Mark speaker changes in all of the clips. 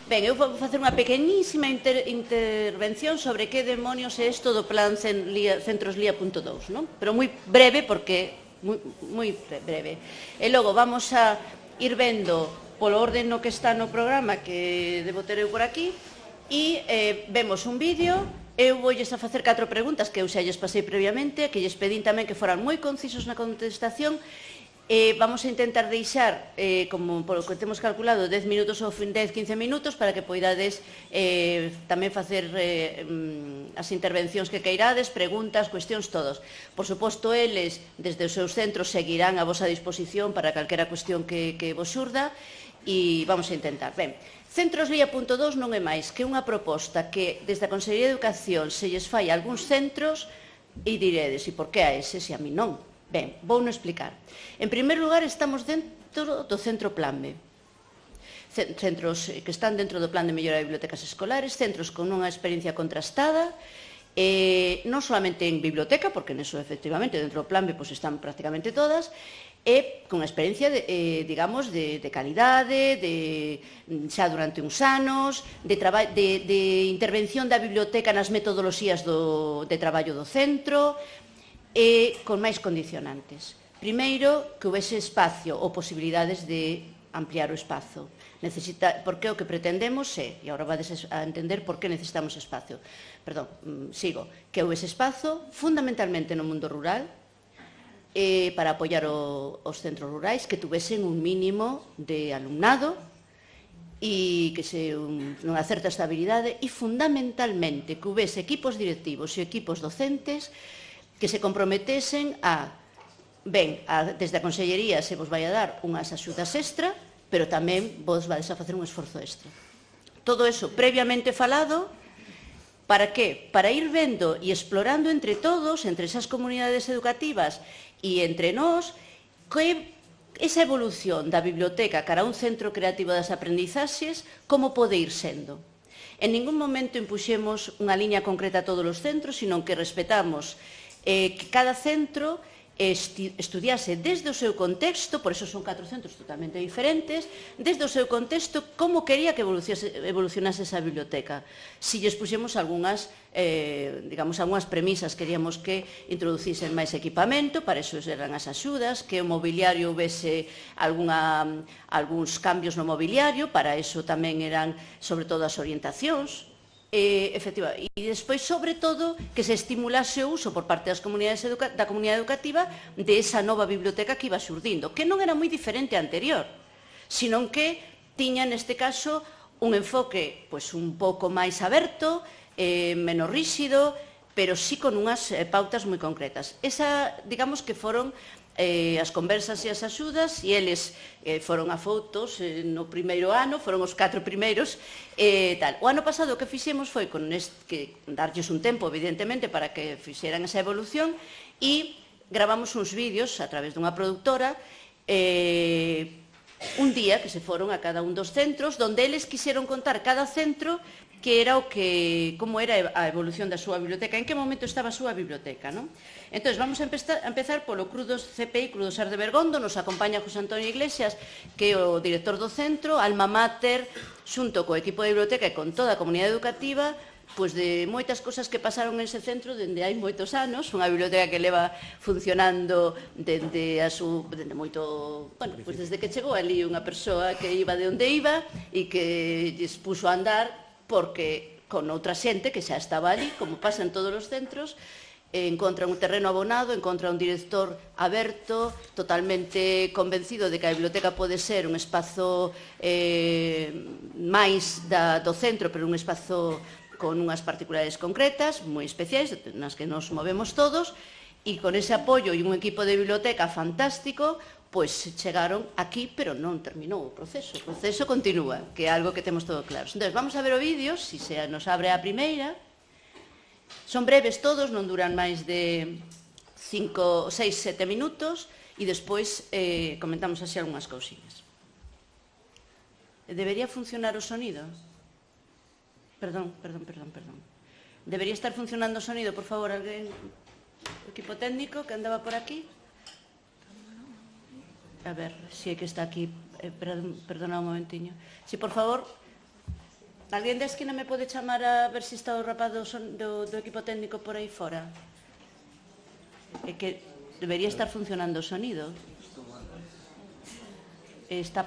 Speaker 1: Ben, eu vou facer unha pequenísima intervención sobre que demonios é isto do plan centroslía.2, non? Pero moi breve, porque moi breve. E logo vamos a ir vendo polo orden no que está no programa, que debo ter eu por aquí, e vemos un vídeo. Eu voulles a facer 4 preguntas que eu xa lles pasei previamente, que lles pedín tamén que foran moi concisos na contestación. Vamos a intentar deixar, como polo que temos calculado, 10 minutos ou 10-15 minutos para que poidades tamén facer as intervencións que queirades, preguntas, cuestións, todos. Por suposto, eles, desde os seus centros, seguirán a vosa disposición para calquera cuestión que vos xurda, e vamos a intentar. Ben, Centroslía.2 non é máis que unha proposta que, desde a Consellería de Educación, se lles fai a algúns centros, e diredes, e por que a ese, se a mí non? Ben, vou non explicar. En primer lugar, estamos dentro do Centro Planbe. Centros que están dentro do Plan de Mellora de Bibliotecas Escolares, centros con unha experiencia contrastada, non solamente en biblioteca, porque neso, efectivamente, dentro do Planbe están prácticamente todas, e con unha experiencia, digamos, de calidade, xa durante uns anos, de intervención da biblioteca nas metodoloxías de traballo do centro, e con máis condicionantes. Primeiro, que houvese espacio ou posibilidades de ampliar o espazo. Porque o que pretendemos é, e agora vades a entender por que necesitamos espacio, que houvese espazo fundamentalmente no mundo rural para apoiar os centros rurais, que tuvesen un mínimo de alumnado e que unha certa estabilidade, e fundamentalmente que houvese equipos directivos e equipos docentes que se comprometesen desde a Consellería se vos vai a dar unhas axudas extra, pero tamén vos vades a facer un esforzo extra. Todo eso previamente falado, para que? Para ir vendo e explorando entre todos, entre esas comunidades educativas e entre nós, que esa evolución da biblioteca cara a un centro creativo das aprendizaxes, como pode ir sendo. En ningún momento impuxemos unha liña concreta a todos os centros, sino que respetamos que cada centro estudiase desde o seu contexto, por eso son 4 centros totalmente diferentes, desde o seu contexto, como quería que evolucionase esa biblioteca. Si lles puxemos algunhas premisas, queríamos que introducisen máis equipamento, para eso eran as axudas, que o mobiliario houvese algúns cambios no mobiliario, para eso tamén eran, sobre todo, as orientacións, e despois, sobre todo, que se estimulase o uso por parte da comunidade educativa de esa nova biblioteca que iba xurdindo, que non era moi diferente á anterior, sino que tiña, neste caso, un enfoque un pouco máis aberto, menos ríxido, pero sí con unhas pautas moi concretas. Esa, digamos que foron as conversas e as axudas, e eles foron afoutos no primeiro ano, foron os 4 primeiros. O ano pasado o que fixemos foi darlles un tempo, evidentemente, para que fixeran esa evolución, e gravamos uns vídeos a través dunha productora un día que se foron a cada un dos centros, donde eles quixeron contar cada centro que era como era a evolución da súa biblioteca, en que momento estaba a súa biblioteca, non? Entón, vamos a empezar polo Crudos CPI, Crudos Ar de Bergondo. Nos acompaña José Antonio Iglesias, que é o director do centro, alma mater, xunto co equipo de biblioteca e con toda a comunidade educativa, de moitas cosas que pasaron nese centro dende hai moitos anos, unha biblioteca que leva funcionando desde que chegou ali unha persoa que iba de onde iba e que lles puxo a andar, porque con outra xente que xa estaba ali, como pasa en todos os centros, encontra un terreno abonado, encontra un director aberto, totalmente convencido de que a biblioteca pode ser un espazo máis do centro, pero un espazo con unhas particularidades concretas, moi especiais, nas que nos movemos todos, e con ese apoio e un equipo de biblioteca fantástico, chegaron aquí, pero non terminou o proceso. O proceso continúa, que é algo que temos todo claro. Entón, vamos a ver o vídeo, se nos abre a primeira. Son breves todos, non duran máis de 5, 6, 7 minutos, e despois comentamos así algunhas cousiñas. Debería funcionar o sonido? Perdón. Debería estar funcionando o sonido, por favor, alguén, o equipo técnico que andaba por aquí? A ver, si é que está aquí, perdona un momentiño. Si, por favor, Alguén da esquina me pode chamar a ver se está o rapaz do equipo técnico por aí fora? É que debería estar funcionando o sonido. Está...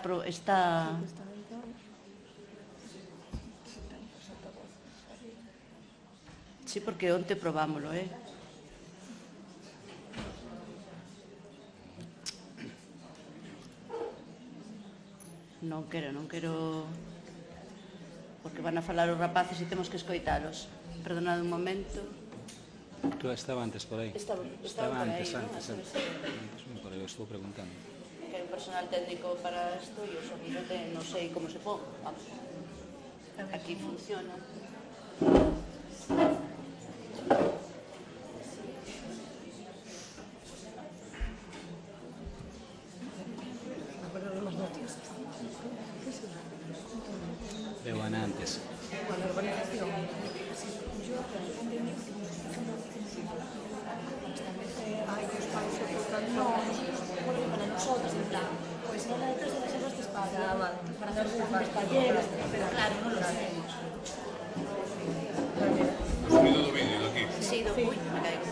Speaker 1: Sí, porque onte probámoslo, Non quero... Porque van a falar os rapaces e temos que escoitalos. Perdonad un momento.
Speaker 2: Tú estaba antes por aí.
Speaker 1: Estaba
Speaker 2: antes.
Speaker 1: ¿no?
Speaker 2: Por aí, eu estou preguntando.
Speaker 1: Que hai un personal técnico para isto e o sonido non sei como se pon. Vamos. Aquí funciona.
Speaker 2: Veo Ana antes.
Speaker 3: Sonido do vídeo daqui.
Speaker 1: Sí, uy, me caigo.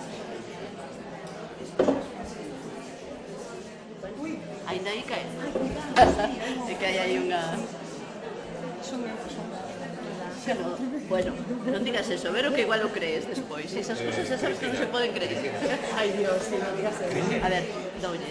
Speaker 1: Ainda aí cae. É que hai aí unha... Bueno, non digas eso, Vero, que igual o crees despois. Esas cosas esas que non se poden creer.
Speaker 4: Ay Dios, sí, no digas eso.
Speaker 1: A ver, doulle.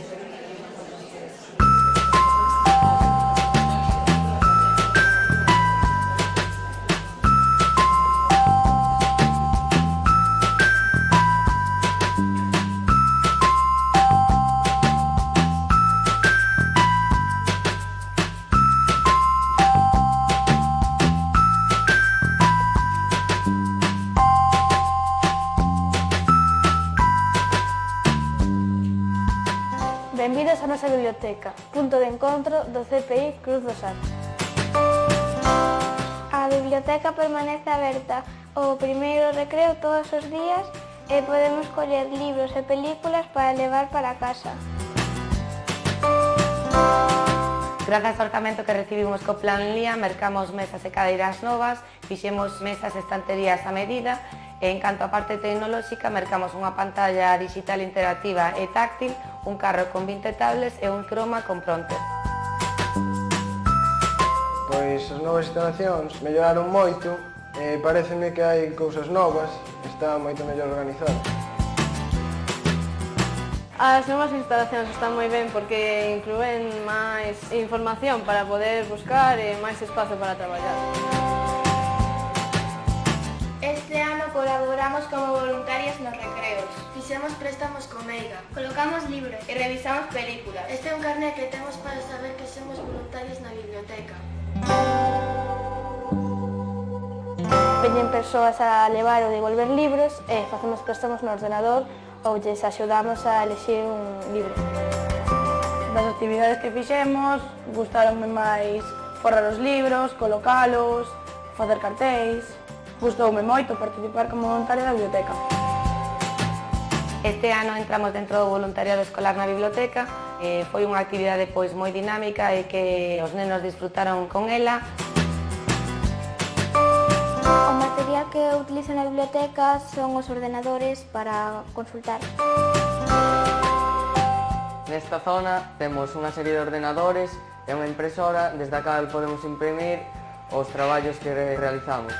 Speaker 5: Benvidos á nosa biblioteca, punto de encontro do CPI Cruz do Sar. A biblioteca permanece aberta o primeiro recreo todos os días e podemos coller libros e películas para levar para casa.
Speaker 6: Grazas ao orzamento que recibimos co Plan LIA, mercamos mesas e cadeiras novas, fixemos mesas e estanterías a medida e, en canto á parte tecnolóxica, mercamos unha pantalla digital interactiva e táctil, un carro con 20 tablets e un croma con pronter.
Speaker 7: Pois as novas instalacións melloraron moito e pareceme que hai cousas novas, está moito mellor organizado.
Speaker 4: As novas instalacións están moi ben porque inclúen máis información para poder buscar e máis espazo para traballar.
Speaker 5: Este ano colaboramos como voluntarias nos recreos. Fixemos préstamos con Meiga. Colocamos libros e revisamos películas. Este é un carné que temos para saber que somos voluntarias na biblioteca. Veñen persoas a levar ou devolver libros e facemos préstamos no ordenador ou lles axudamos a elexir un libro.
Speaker 4: Das actividades que fixemos, gustaronme máis forrar os libros, colocalos, facer cartéis. Gustoume moito participar como voluntaria da biblioteca.
Speaker 6: Este ano entramos dentro do voluntariado escolar na biblioteca, foi unha actividade pois moi dinámica e que os nenos disfrutaron con ela.
Speaker 5: O material que utilizo na biblioteca son os ordenadores para consultar.
Speaker 8: Nesta zona temos unha serie de ordenadores e unha impresora desde a cal podemos imprimir os traballos que realizamos.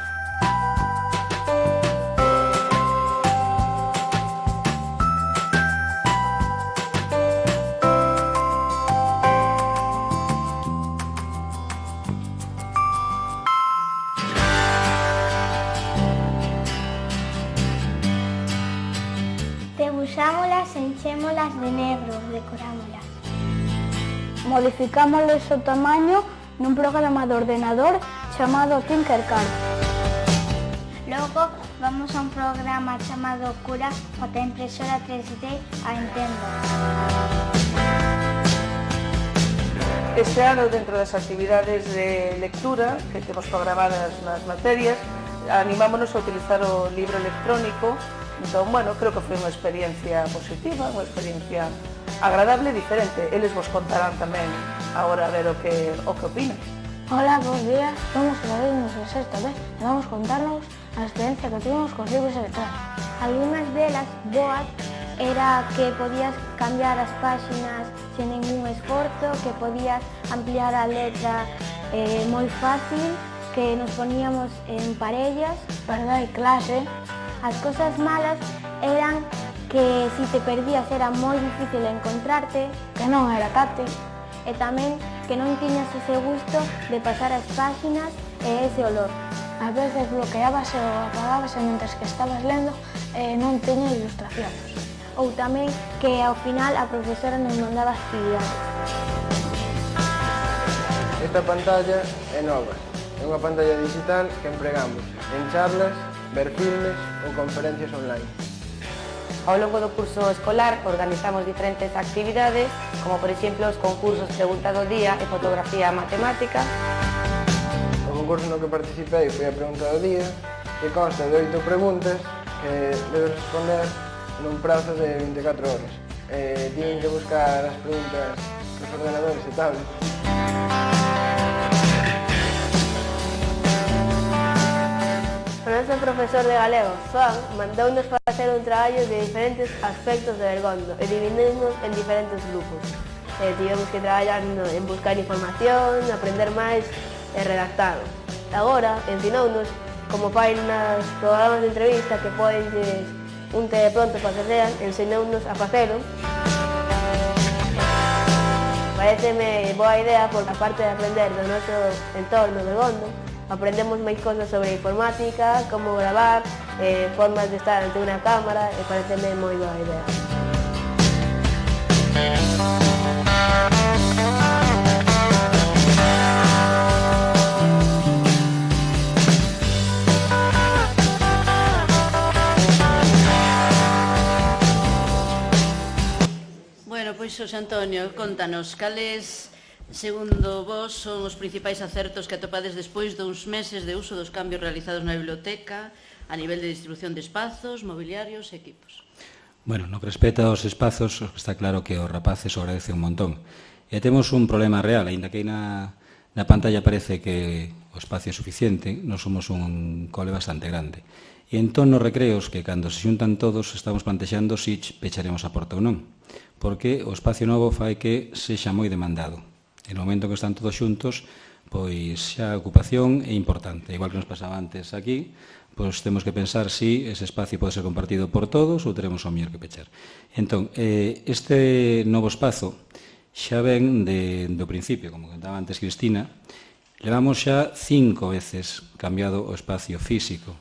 Speaker 5: Debuxámolas, enchémolas de negro, decorámolas. Modificámosles o tamaño nun programa de ordenador chamado Tinkercad. Logo, vamos a un programa chamado Cura para a impresora 3D a Nintendo.
Speaker 4: Este ano, dentro das actividades de lectura que temos programadas nas materias, animámonos a utilizar o libro electrónico. Entón, bueno, creo que foi unha experiencia positiva, unha experiencia agradable e diferente. Eles vos contarán tamén agora a ver o que opinan.
Speaker 5: Hola, bons días. Somos os alumnos de sexto B e vamos contarnos a experiencia que tivemos cos libros electrónicos.
Speaker 9: Algunas delas boas era que podías cambiar as páxinas sen ningún esforzo, que podías ampliar a letra moi fácil, que nos poníamos en parellas.
Speaker 5: Perder clase.
Speaker 9: As cosas malas eran que si te perdías era moi difícil encontrarte,
Speaker 5: Que non era táctil.
Speaker 9: e tamén que non tiñas ese gusto de pasar as páxinas e ese olor.
Speaker 5: A veces bloqueábase ou apagábase mentre que estabas lendo e non teña ilustracións.
Speaker 9: Ou tamén que ao final a profesora nos mandaba actividades.
Speaker 7: Esta pantalla é nova. É unha pantalla digital que empregamos en charlas, ver filmes ou conferencias online.
Speaker 6: Ao longo do curso escolar organizamos diferentes actividades, como por exemplo os concursos Pregunta do Día e Fotografía Matemática.
Speaker 7: O concurso no que participei foi a Pregunta do Día, que consta de 8 preguntas que debes responder nun prazo de 24 horas. Tienen que buscar as preguntas nos ordenadores e tablets.
Speaker 10: O noso profesor de galego, Joan, mandounos facer un traballo de diferentes aspectos do Bergondo e dividimos en diferentes grupos. Tivemos que traballar en buscar información, aprender máis e redactar. Agora, ensinounos como fai nas programas de entrevista que poden un telepronto para que lean, ensinounos a facelo. Pareceme boa idea porque aparte de aprender do noso entorno Bergondo, aprendemos máis cosas sobre informática, como gravar, formas de estar ante unha cámara, e pareceme moi boa idea.
Speaker 1: Bueno, pois, Xosé Antonio, contanos, cales, segundo vos, son os principais acertos que atopades despois duns meses de uso dos cambios realizados na biblioteca a nivel de distribución de espazos, mobiliarios e equipos?
Speaker 2: Bueno, no que respecta aos espazos, está claro que os rapaces o agradece un montón. E temos un problema real, aínda que na pantalla parece que o espacio é suficiente, nós somos un cole bastante grande. E entón nos recreos, que cando se xuntan todos, estamos plantexando se pecharemos a porta ou non, porque o espacio novo fai que sexa moi demandado. E no momento que están todos xuntos, pois xa a ocupación é importante. Igual que nos pasaba antes aquí, pois temos que pensar se ese espacio pode ser compartido por todos ou teremos o mellor que pechar. Entón, este novo espazo xa ven do principio, como contaba antes Cristina, levamos xa 5 veces cambiado o espacio físico,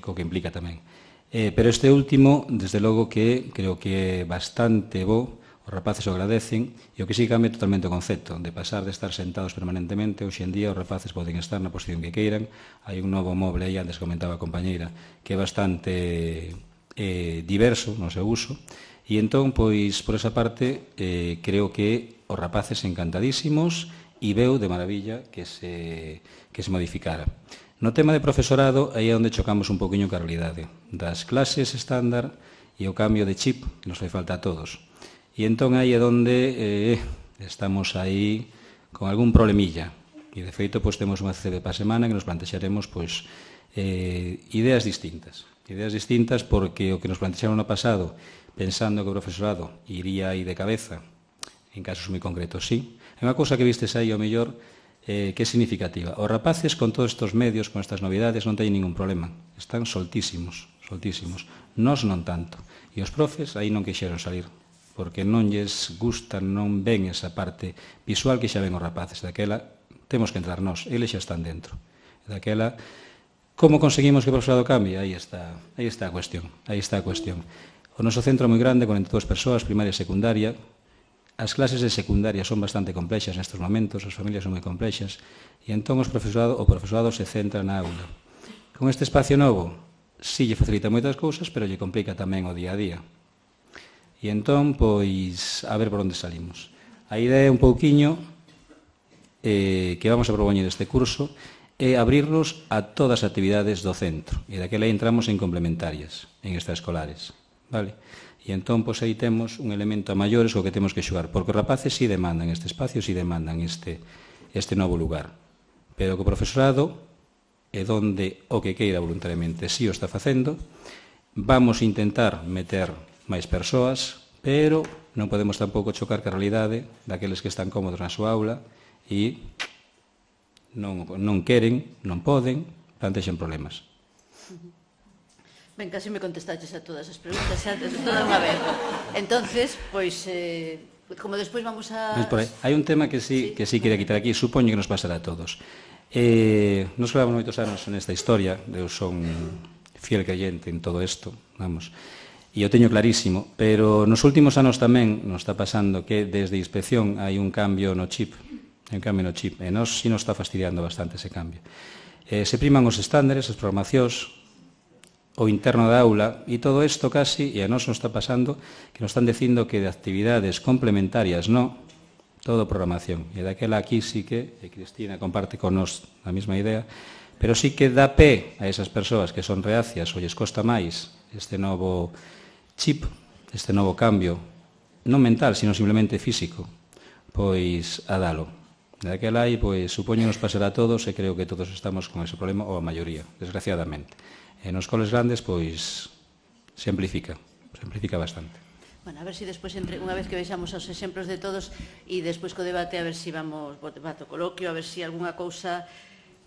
Speaker 2: co que implica tamén. Pero este último, desde logo que creo que é bastante bo, os rapaces o agradecen, e o que sí cambia totalmente o concepto, de pasar de estar sentados permanentemente, hoxe en día os rapaces poden estar na posición que queiran, hai un novo moble aí, antes comentaba a compañeira, que é bastante diverso no seu uso, e entón, pois, por esa parte, creo que os rapaces encantadísimos e veu de maravilla que se modificara. No tema de profesorado, aí é onde chocamos un poquinho ca realidade das clases estándar e o cambio de chip que nos fai falta a todos. E entón aí é onde estamos aí con algún problemilla. E de feito, pois, temos unha CCB para a semana que nos plantexaremos, pois, ideas distintas. Ideas distintas porque o que nos plantexaron no pasado, pensando que o profesorado iría aí de cabeza, en casos moi concretos, sí. É unha cousa que vistes aí, ao mellor, que é significativa. Os rapaces, con todos estes medios, con estas novidades, non teñen ningún problema. Están soltísimos, soltísimos. Nós non tanto. E os profes aí non quixeron salir, porque non lles gusta, non ven esa parte visual que xa ven os rapaces. Daquela, temos que entrar nós, eles xa están dentro. Daquela, como conseguimos que o profesorado cambie? Aí está a cuestión. Aí está a cuestión. O noso centro é moi grande, 42 persoas, primaria e secundaria. As clases de secundaria son bastante complexas nestes momentos, as familias son moi complexas, e entón o profesorado se centra na aula. Con este espacio novo, sí lle facilita moitas cousas, pero lle complica tamén o día a día. E entón, pois, a ver por onde salimos. A idea é un pouquiño que vamos a propoñer este curso é abrirnos a todas as actividades do centro, e daquela entramos en complementarias, en extraescolares, vale? E entón, pois, aí temos un elemento a maiores co que temos que xogar, porque os rapaces si demandan este espacio, si demandan este este novo lugar. Pero que o profesorado é donde o que queira voluntariamente si o está facendo. Vamos intentar meter máis persoas, pero non podemos tampouco chocar ca realidade daqueles que están cómodos na súa aula e non queren, non poden, plantexen problemas.
Speaker 1: Ben, casi me contestaches a todas as preguntas, xa de toda unha vez. Entonces, pois, como despois vamos a...
Speaker 2: Hai un tema que sí quería quitar aquí, supoño que nos pasará a todos. Nos levamos moitos anos nesta historia, eu son fiel creyente en todo isto, vamos, e o teño clarísimo, pero nos últimos anos tamén nos está pasando que desde a inspección hai un cambio no chip, e nos si nos está fastidiando bastante ese cambio. Se priman os estándares, as programacións, o interno da aula, e todo isto casi, e a nos está pasando, que nos están dicindo que de actividades complementarias todo programación. E daquela aquí sí que, e Cristina comparte con nos a mesma idea, pero sí que dá pé a esas persoas que son reacias ou lles costa máis este novo chip, este novo cambio, non mental, sino simplemente físico, pois a dalo. Daquela aí, pois, supoño nos pasará a todos e creo que todos estamos con ese problema, ou a maioría, desgraciadamente. E nos coles grandes, pois, se amplifica bastante.
Speaker 1: Bueno, a ver se despois, unha vez que vexamos os exemplos de todos e despois co debate, a ver se vamos, debate o coloquio, a ver se algunha cousa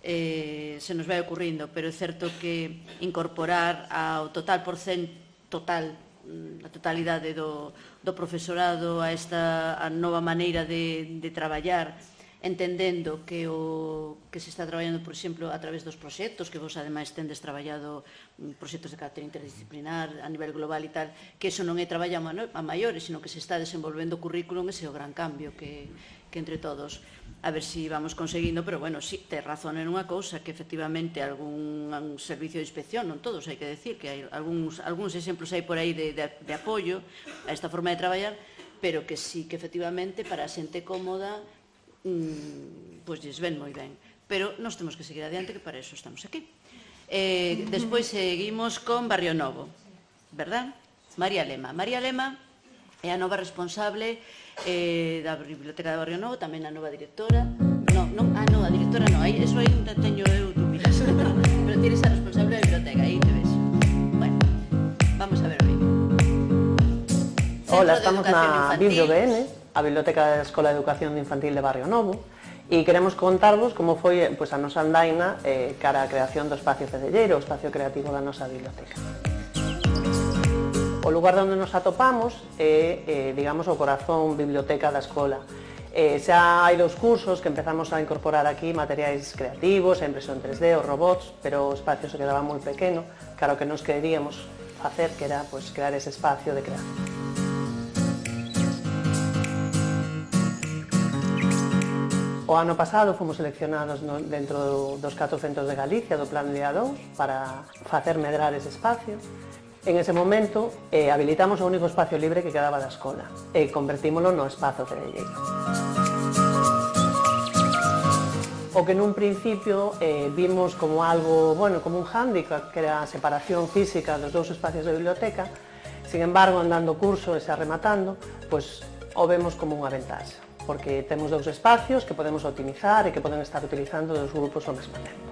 Speaker 1: se nos vai ocurrindo, pero é certo que incorporar ao total a totalidade do profesorado a esta nova maneira de traballar, entendendo que o que se está traballando, por exemplo, a través dos proxectos, que vos ademais tendes traballado proxectos de carácter interdisciplinar a nivel global e tal, que eso non é traballar a maiores, sino que se está desenvolvendo o currículum, ese é o gran cambio que entre todos, a ver se vamos conseguindo, pero bueno, sí, te razón en unha cousa, que efectivamente algún servicio de inspección, non todos, hai que decir, que hai algúns exemplos aí por aí de apoio a esta forma de traballar, pero que sí que efectivamente para a xente cómoda pois lles ven moi ben, pero nós temos que seguir adiante, que para eso estamos aquí. Despois seguimos con Barrio Novo, verdad? María Lema é a nova responsable da Biblioteca de Barrio Novo, tamén a nova directora. A directora non, eso aí teño eu dúbidas, pero tienes a responsable da biblioteca, aí te ves. Bueno, vamos a ver o vídeo.
Speaker 11: Hola, estamos na Biblio BN, a Biblioteca da Escola de Educación Infantil de Barrio Novo, e queremos contarvos como foi a nosa andaina cara a creación do espacio fedelleiro, o espacio creativo da nosa biblioteca. O lugar onde nos atopamos é, digamos, o corazón biblioteca da escola. Xa hai 2 cursos que empezamos a incorporar aquí materiais creativos, a impresión 3D, os robots, pero o espacio se quedaba moi pequeno, claro que nos queríamos facer, que era crear ese espacio de creación. O ano pasado fomos seleccionados dentro dos 4 centros de Galicia do Plan LIA 2 para facer medrar ese espacio. En ese momento habilitamos o único espacio libre que quedaba da escola e convertímolo no espazo fedelleiro. O que nun principio vimos como algo, como un hándicap, que era a separación física dos 2 espacios de biblioteca, sin embargo, andando o curso e xa rematando, o vemos como unha ventaxa, porque temos 2 espacios que podemos optimizar e que poden estar utilizando 2 grupos ao mesmo tempo.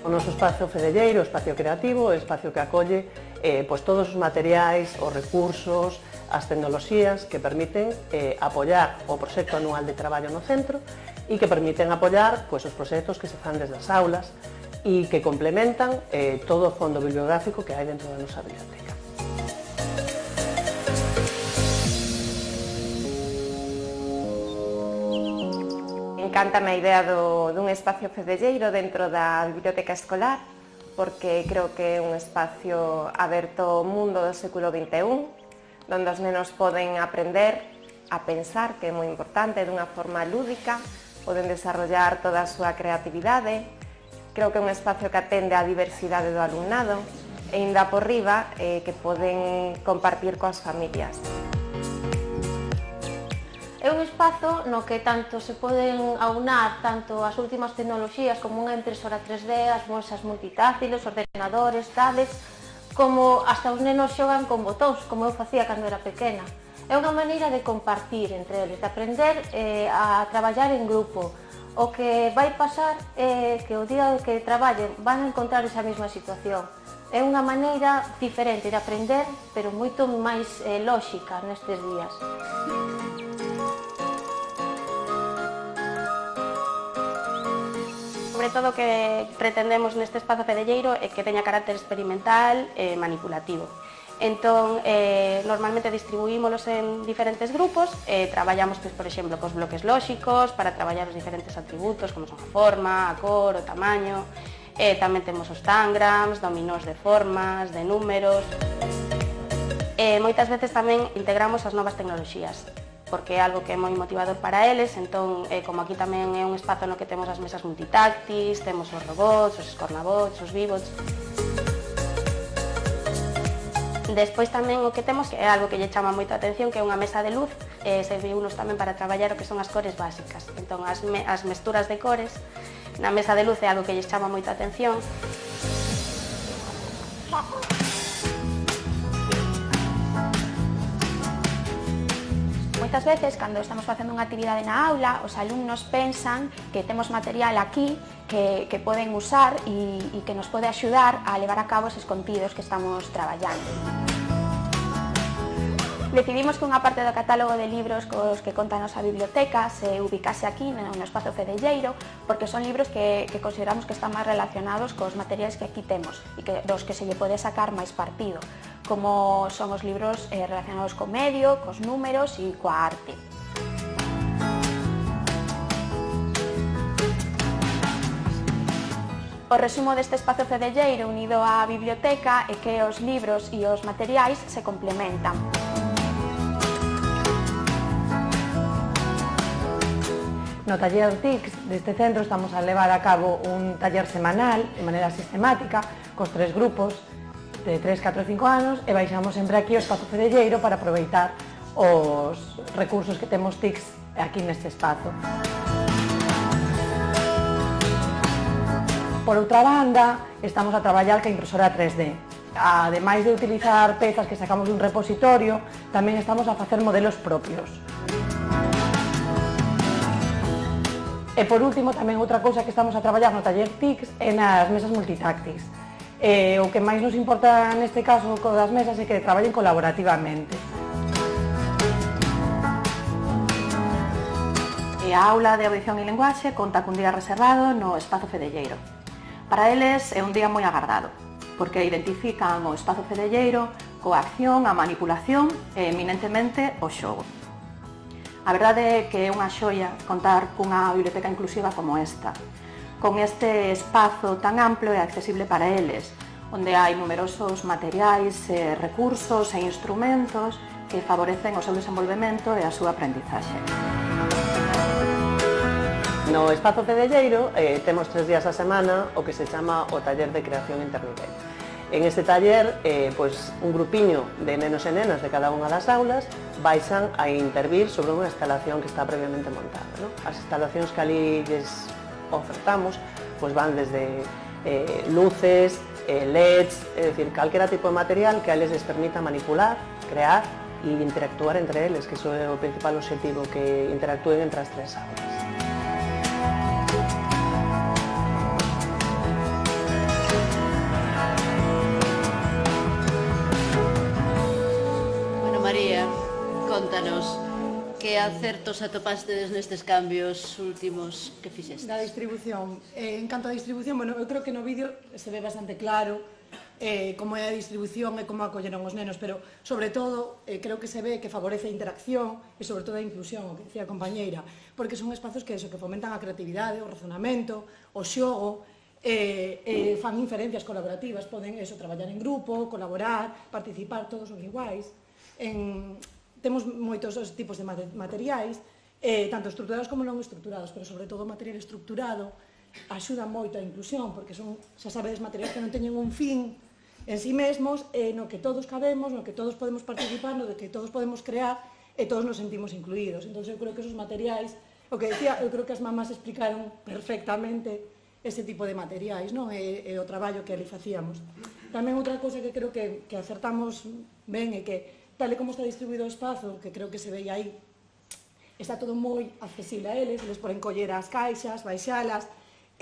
Speaker 11: O noso espacio fedelleiro, o espacio creativo, é o espacio que acolle todos os materiais, os recursos, as tecnoloxías que permiten apoiar o proxecto anual de traballo no centro e que permiten apoiar os proxectos que se fan desde as aulas e que complementan todo o fondo bibliográfico que hai dentro da nosa biblioteca.
Speaker 6: Encántame a idea dun espacio fedelleiro dentro da biblioteca escolar, porque creo que é un espacio aberto ao mundo do século XXI, onde os nenos poden aprender a pensar, que é moi importante, dunha forma lúdica, poden desarrollar toda a súa creatividade. Creo que é un espacio que atende á diversidade do alumnado e ainda por riba que poden compartir coas familias.
Speaker 12: É un espazo no que tanto se poden aunar tanto as últimas tecnoloxías como unha impresora 3D, as bolsas multitáctiles, ordenadores, tablets, como hasta os nenos xogan con botóns, como eu facía cando era pequena. É unha maneira de compartir entre eles, de aprender a traballar en grupo. O que vai pasar é que o día que traballen van a encontrar esa mesma situación. É unha maneira diferente de aprender, pero moito máis lóxica nestes días.
Speaker 13: Sobre todo o que pretendemos neste espazo fedelleiro é que teña carácter experimental e manipulativo. Entón, normalmente distribuímolos en diferentes grupos e traballamos, por exemplo, cos bloques lóxicos para traballar os diferentes atributos como son a forma, a cor, o tamaño. Tamén temos os tangrams, dominós de formas, de números. Moitas veces tamén integramos as novas tecnoloxías, porque é algo que é moi motivador para eles. Entón, como aquí tamén é un espazo no que temos as mesas multitáctiles, temos os robots, os escornabots, os vivots. Despois tamén o que temos é algo que lle chama moito a atención, que é unha mesa de luz, serviunos tamén para traballar o que son as cores básicas. Entón, as mesturas de cores na mesa de luz é algo que lle chama moito a atención.
Speaker 14: Moitas veces, cando estamos facendo unha actividade na aula, os alumnos pensan que temos material aquí que poden usar e que nos pode axudar a levar a cabo esos contidos que estamos traballando. Decidimos que unha parte do catálogo de libros cos que conta a nosa biblioteca se ubicase aquí, no espazo fedelleiro, porque son libros que consideramos que están máis relacionados cos materiais que aquí temos e dos que se lle pode sacar máis partido, como son os libros relacionados co medio, cos números e coa arte. O resumo deste espazo fedelleiro unido á biblioteca é que os libros e os materiais se complementan.
Speaker 6: No taller TICS deste centro estamos a levar a cabo un taller semanal de maneira sistemática cos 3 grupos de 3, 4 e 5 anos e baixamos sempre aquí o espazo fedelleiro para aproveitar os recursos que temos TICS aquí neste espazo. Por outra banda, estamos a traballar ca impresora 3D. Ademais de utilizar pezas que sacamos dun repositorio, tamén estamos a facer modelos propios. E por último, tamén outra cousa que estamos a traballar no taller TICS é nas mesas multitáctiles. O que máis nos importa neste caso das mesas é que traballen colaborativamente.
Speaker 15: E a aula de audición e linguaxe conta cun día reservado no espazo fedelleiro. Para eles é un día moi agardado, porque identifican o espazo fedelleiro coa acción, a manipulación e eminentemente o xogo. A verdade é que é unha xoia contar cunha biblioteca inclusiva como esta, con este espazo tan amplo e accesible para eles, onde hai numerosos materiais, recursos e instrumentos que favorecen o seu desenvolvemento e a súa aprendizaxe.
Speaker 11: No espazo fedelleiro temos 3 días a semana o que se chama o taller de creación internivel. En este taller, un grupiño de nenos e nenas de cada unha das aulas baixan a intervir sobre unha instalación que está previamente montada. As instalacións que ali lles ofertamos van desde luces, LEDs, é dicir, calquera tipo de material que a eles les permita manipular, crear e interactuar entre eles, que iso é o principal objetivo, que interactúen entre as 3 aulas.
Speaker 1: María, contanos que acertos atopastes nestes cambios últimos que fixestes?
Speaker 16: Da distribución. En canto á distribución, eu creo que no vídeo se ve bastante claro como é a distribución e como acolleron os nenos, pero, sobre todo, creo que se ve que favorece a interacción e, sobre todo, a inclusión, o que dicía a compañeira, porque son espazos que fomentan a creatividade, o razonamento, o xogo, fan inferencias colaborativas, poden traballar en grupo, colaborar, participar, todos son iguais. Temos moitos tipos de materiais, tanto estructurados como non estructurados, pero sobre todo o material estructurado axuda moito a inclusión, porque son, xa sabedes, materiais que non teñen un fin en sí mesmos, no que todos cabemos, no que todos podemos participar, no que todos podemos crear e todos nos sentimos incluídos. Entón, eu creo que esos materiais, o que decía, eu creo que as mamás explicaron perfectamente ese tipo de materiais, e o traballo que ali facíamos. Tamén outra cousa que creo que acertamos ben é que tal e como está distribuído o espazo, que creo que se ve aí, está todo moi accesible a eles poden coller as caixas, baixalas,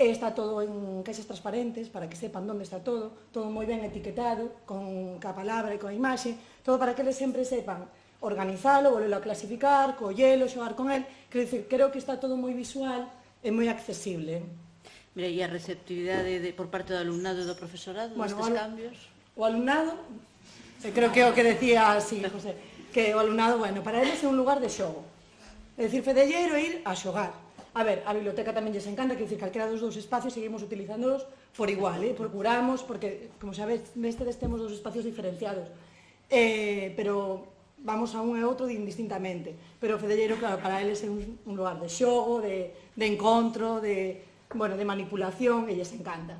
Speaker 16: está todo en caixas transparentes para que sepan onde está todo moi ben etiquetado, con a palabra e con a imaxe, todo para que eles sempre sepan organizalo, volvelo a clasificar, collelo, xogar con el, quero dicir, creo que está todo moi visual e moi accesible.
Speaker 1: Mira, e a receptividade por parte do alumnado e do profesorado destes cambios?
Speaker 16: O alumnado, creo que é o que decía así, José, que o alumnado, bueno, para eles é un lugar de xogo. É dicir, fedelleiro é ir a xogar. A ver, a biblioteca tamén lles encanta, que dicir, calquera dos dous espacios seguimos utilizándolos por igual, procuramos, porque, como sabes, nestes temos dos espacios diferenciados, pero vamos a un e outro indistintamente. Pero o fedelleiro, claro, para eles é un lugar de xogo, de encontro, de manipulación, e lles encanta.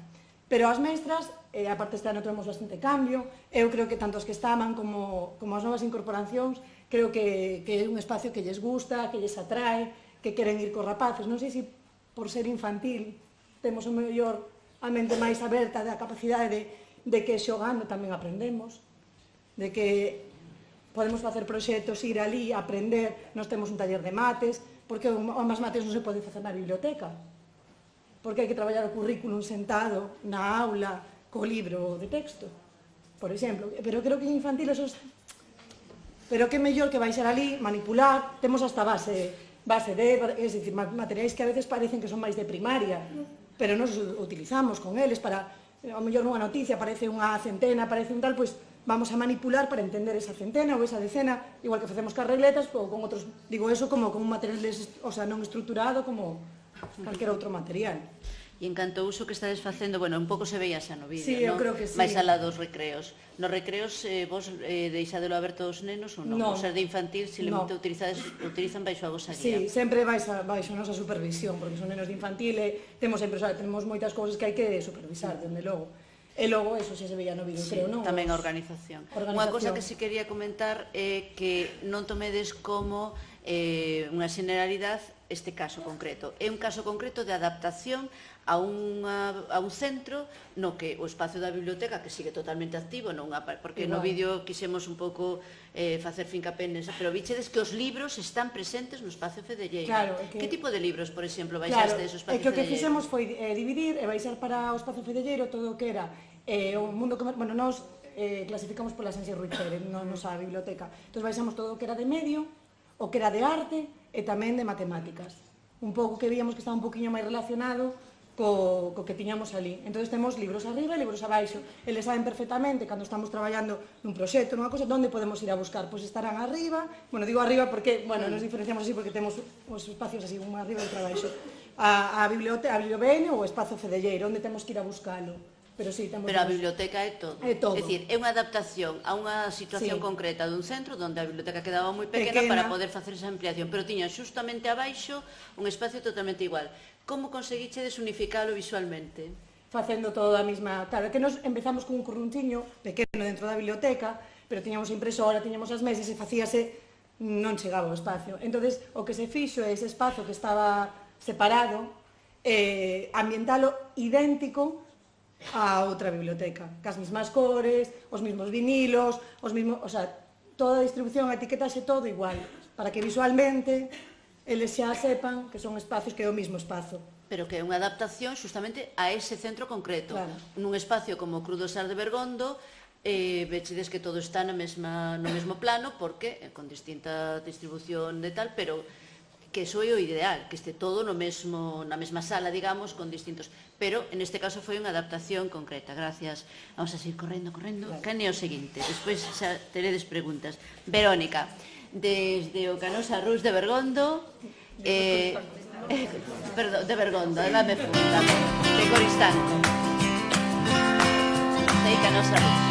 Speaker 16: Pero as mestras, aparte este ano temos bastante cambio, eu creo que tanto as que estaban como as novas incorporacións, creo que é un espacio que lles gusta, que lles atrae, que queren ir cos rapaces. Non sei se por ser infantil temos o mellor a mente máis aberta da capacidade de que xogando tamén aprendemos, de que podemos facer proxectos, ir ali, aprender, nós temos un taller de mates, porque as mates non se poden facer na biblioteca, porque hai que traballar o currículum sentado na aula co libro de texto, por exemplo. Pero creo que infantil eso... Pero que mellor que vai ser ali, manipular, temos hasta base de, es dicir, materiais que a veces parecen que son máis de primaria, pero nos utilizamos con eles para, ao mellor nunha noticia aparece unha centena, aparece un tal, pois vamos a manipular para entender esa centena ou esa decena, igual que facemos cas regletas, ou con outros, digo eso como un material, o sea, non estruturado como calquer outro material.
Speaker 1: E en canto ao uso que estades facendo, bueno, un pouco se veía xa no vídeo,
Speaker 16: sí, eu creo que sí.
Speaker 1: Mais alá dos recreos. Nos recreos, vos deixadelo aberto aos nenos ou non?
Speaker 16: No.
Speaker 1: Os ser de infantil, se limite utilizan baixo a vosa guía?
Speaker 16: Sí, sempre baixo a nosa supervisión, porque son nenos de infantil e temos moitas cousas que hai que supervisar, dende logo. E logo, eso xa se veía no vídeo, creo, non?
Speaker 1: Tamén a organización. Unha cousa que si quería comentar é que non tomedes como unha generalidade este caso concreto. É un caso concreto de adaptación a un centro no que o espacio da biblioteca, que sigue totalmente activo, porque no vídeo quixemos un pouco facer fincapé nese, pero vichedes que os libros están presentes no espacio fedelleiro. Que tipo de libros, por exemplo, baixaste do espacio fedelleiro?
Speaker 16: Claro, o que fixemos foi dividir e baixar para o espacio fedelleiro todo o que era o mundo comercial. Bueno, nós clasificamos pola Sánchez Ruiz Pérez, non nosa biblioteca. Entón baixamos todo o que era de medio, o que era de arte e tamén de matemáticas. Un pouco que víamos que estaba un poquinho máis relacionado co que tiñamos ali. Entón temos libros arriba e libros abaixo. Eles saben perfectamente, cando estamos traballando nun proxecto, nunha cosa, onde podemos ir a buscar? Pois estarán arriba, bueno, digo arriba porque, bueno, nos diferenciamos así porque temos os espacios así, un arriba e outro abaixo. A biblioteca ou o espazo fedelleiro, onde temos que ir a buscalo. Pero a
Speaker 1: biblioteca é todo. É dicir, é unha adaptación a unha situación concreta dun centro onde a biblioteca quedaba moi pequena para poder facer esa ampliación, pero tiña xustamente abaixo un espacio totalmente igual. Como conseguiche desunificalo visualmente?
Speaker 16: Facendo todo a mesma... Claro, que nos empezamos con un corrunchiño pequeno dentro da biblioteca, pero tiñamos impresora, tiñamos as mesas e facíase, non chegaba ao espacio. Entón, o que se fixo é ese espazo que estaba separado, ambientalo idéntico a outra biblioteca, cas mesmas cores, os mesmos vinilos, os mesmos, o sea, toda a distribución, a etiquetaxe, todo igual, para que visualmente eles xa sepan que son espacios que é o mesmo espazo.
Speaker 1: Pero que é unha adaptación xustamente a ese centro concreto. Nun espacio como Cruz do Sar de Bergondo, vechedes que todo está no mesmo plano, porque con distinta distribución de tal, pero que iso é o ideal, que este todo na mesma sala, digamos, con distintos... Pero, en este caso, foi unha adaptación concreta. Gracias. Vamos a seguir correndo. Quen é o seguinte? Despois xa teredes preguntas. Verónica, desde o Canosa Rus de Bergondo... Perdón, de Bergondo, dame funda. De Coristanco. De Canosa Rus.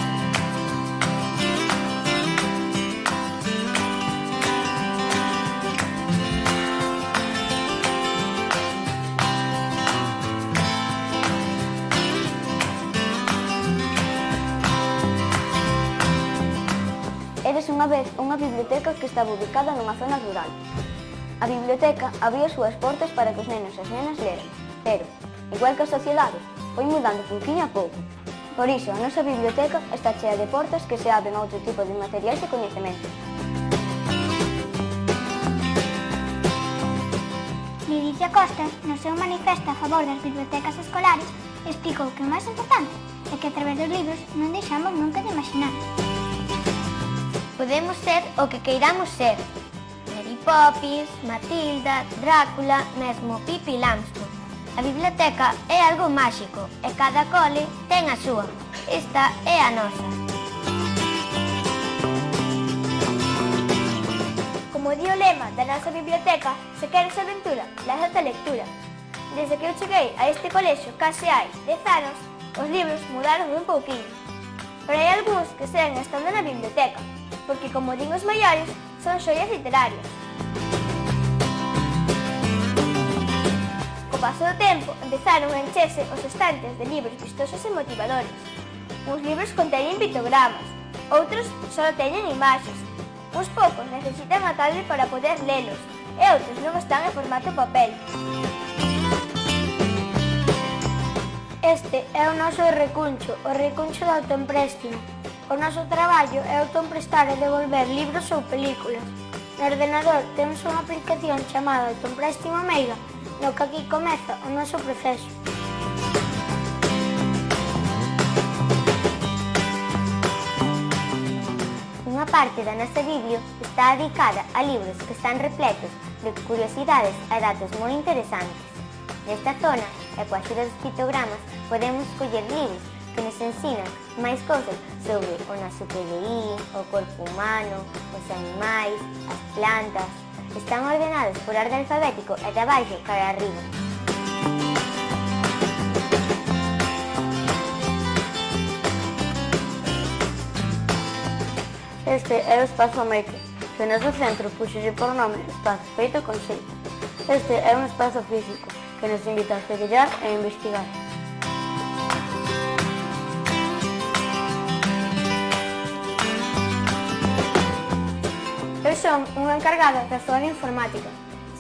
Speaker 5: Eres unha vez unha biblioteca que estaba ubicada nunha zona rural. A biblioteca abría as súas portas para que os nenos e as nenas leran, pero, igual que a sociedade, foi mudando pouquinho a pouco. Por iso, a nosa biblioteca está chea de portas que se abren a outro tipo de materiais de coñecemento.
Speaker 9: Lidia Costa, no seu manifesto a favor das bibliotecas escolares, explicou que o máis importante é que a través dos libros non deixamos nunca de imaginar.
Speaker 5: Podemos ser o que queiramos ser. Mary Poppins, Matilda, Drácula, mesmo Pippi Langstrom. A biblioteca é algo máxico e cada cole ten a súa. Esta é a nosa.
Speaker 9: Como di o lema da nosa biblioteca, se queres aventura, lázate a lectura. Desde que eu cheguei a este colexio case hai 10 anos, os libros mudaron un pouquinho. Pero hai algúns que seguen estando na biblioteca, porque, como din os maiores, son xoias literarias. Co paso do tempo, empezaron a encherse os estantes de libros vistosos e motivadores. Uns libros conteñen pictogramas, outros só teñen imaxes. Uns poucos necesitan a tablet para poder lelos, e outros non están en formato papel. Este é o noso recuncho, o recuncho do autoempréstimo. O noso traballo é autoemprestar e devolver libros ou películas. No ordenador temos unha aplicación chamada Autoempréstimo Meiga, no que aquí comeza o noso proceso.
Speaker 5: Unha parte da nosa biblio está dedicada a libros que están repletos de curiosidades e datos moi interesantes. Nesta zona, e coa axuda dos pictogramas, podemos escoller libros que nos ensinan máis cousas sobre o noso PDI, o corpo humano, os animais, as plantas. Están ordenados por orde alfabético e de abaixo cara arriba.
Speaker 10: Este é o Espazo Maker, que no noso centro puxolle por nome Espazo Feito con Xeito. Este é un espazo físico que nos invita a espedellar e investigar.
Speaker 5: Eu son unha encargada da zona de informática.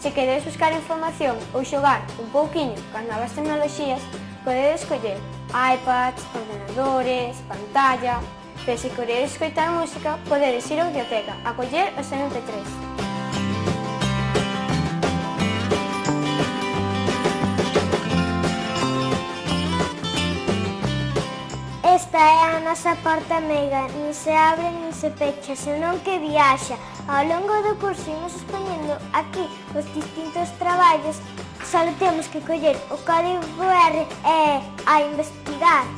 Speaker 5: Se queredes buscar información ou xogar un pouquiño con novas tecnoloxías, podedes escoller iPads, ordenadores, pantalla. Pero se queredes escoitar música, podedes ir á biblioteca a coller os MP3.
Speaker 9: Esta é a nosa porta meiga, nin se abre nin se pecha, senón que viaxa. Ao longo do curso imos expoñendo aquí os distintos traballos, só temos que coller o código QR e a investigar.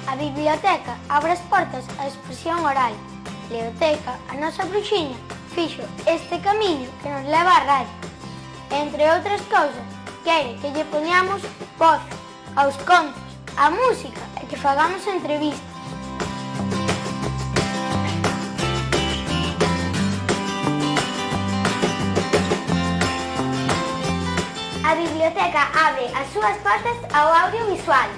Speaker 9: A biblioteca abre as portas á expresión oral. Leoteca, a nosa bruxiña, fixo este camiño que nos leva á radio. Entre outras cousas, quere que lle poñamos voz aos contos, a música e que fagamos entrevistas. A biblioteca abre as súas portas ao audiovisual.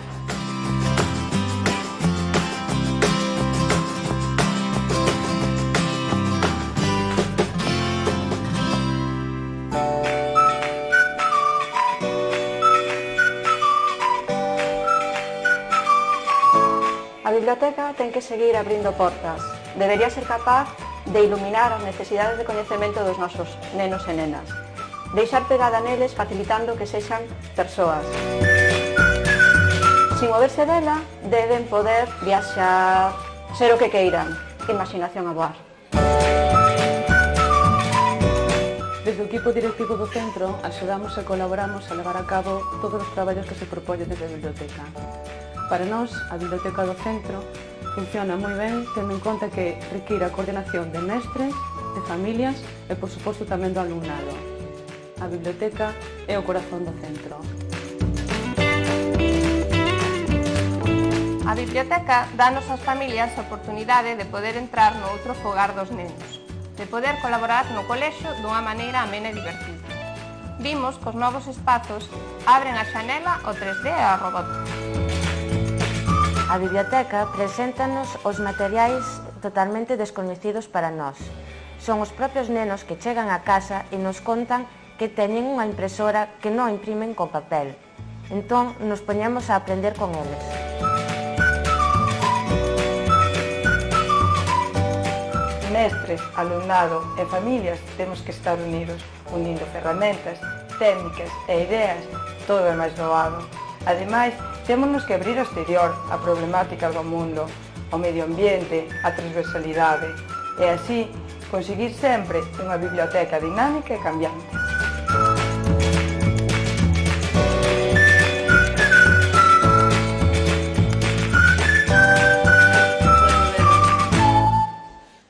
Speaker 15: A biblioteca ten que seguir abrindo portas. Debería ser capaz de iluminar as necesidades de coñecemento dos nosos nenos e nenas. Deixar pegada neles facilitando que sexan persoas. Sin moverse dela, deben poder viaxar, ser o que queiran. Imaginación a voar.
Speaker 17: Desde o equipo directivo do centro, axudamos e colaboramos a levar a cabo todos os traballos que se propoñen desde a biblioteca. Para nós, a biblioteca do centro funciona moi ben, tendo en conta que require a coordinación de mestres, de familias e, por suposto, tamén do alumnado. A biblioteca é o corazón do centro.
Speaker 18: A biblioteca dános ás familias a oportunidade de poder entrar no outro fogar dos nenos, de poder colaborar no colexio dunha maneira amena e divertida. Vimos que os novos espazos abren a xanela ao 3D e ao robótica.
Speaker 6: A biblioteca preséntanos os materiais totalmente descoñecidos para nós. son os propios nenos que chegan a casa e nos contan que teñen unha impresora que non imprimen con papel. Entón, nos poñemos a aprender con eles.
Speaker 4: Mestres, alumnado e familias temos que estar unidos, unindo ferramentas, técnicas e ideas, todo é máis doado. Ademais, témonos que abrir ao exterior a problemática do mundo, ao medio ambiente, a transversalidade, e así conseguir sempre unha biblioteca dinámica e cambiante.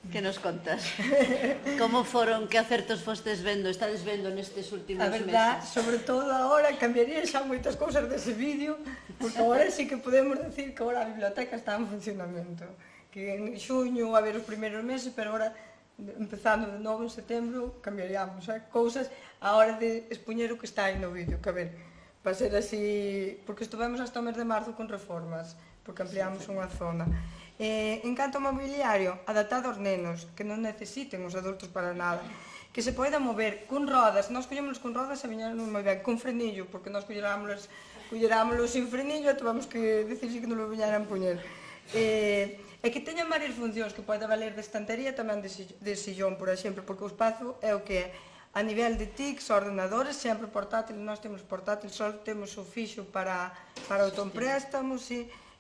Speaker 1: Que nos contas? Como foron, que acertos fostes vendo, estades vendo nestes últimos
Speaker 19: meses? A verdad,
Speaker 1: meses?
Speaker 19: sobre todo agora, cambiaría xa moitas cousas dese vídeo, porque agora sí que podemos decir que agora a biblioteca está en funcionamento. Que en xuño, a ver os primeiros meses, pero agora, empezando de novo en setembro, cambiaríamos, cousas a hora de expoñer o que está aí no vídeo, que a ver, para ser así, porque estuvemos hasta o mes de marzo con reformas, porque ampliamos unha zona. En canto ao mobiliario, adaptado aos nenos, que non necesiten os adultos para nada, que se poida mover con rodas, nós collémonos con rodas e viñeron moi ben, con frenillo, porque nós collerámoslos sin frenillo e tuvamos que decir que non lo viñeran poñer. E que teñan varias funcións, que poida valer de estantería tamén de sillón, por exemplo, porque o espazo é o que é. A nivel de TICs, ordenadores, sempre portátil, nós temos portátil, só temos o fixo para autoempréstamos,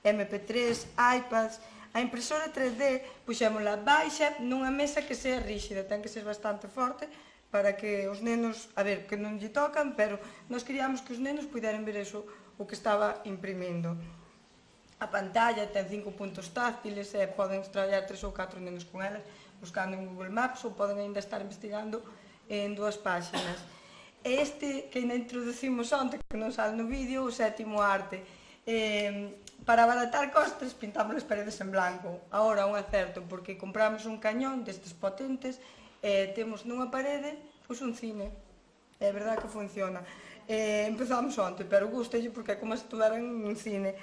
Speaker 19: MP3, iPads. A impresora 3D puxémola baixa nunha mesa que sea ríxida, ten que ser bastante forte para que os nenos, a ver, que non lle tocan, pero nós queríamos que os nenos puderan ver eso, o que estaba imprimindo. A pantalla ten 5 puntos táctiles e poden traballar 3 ou 4 nenos con elas, buscando en Google Maps ou poden ainda estar investigando en 2 páxinas. Este que ainda introducimos onte, que non sale no vídeo, o sétimo arte. Para abaratar costes, pintamos as paredes en blanco. Agora un acerto, porque compramos un cañón destes potentes e temos nunha parede un cine. É verdad que funciona. Empezamos onte, pero gustalle porque é como se estuveran un cine.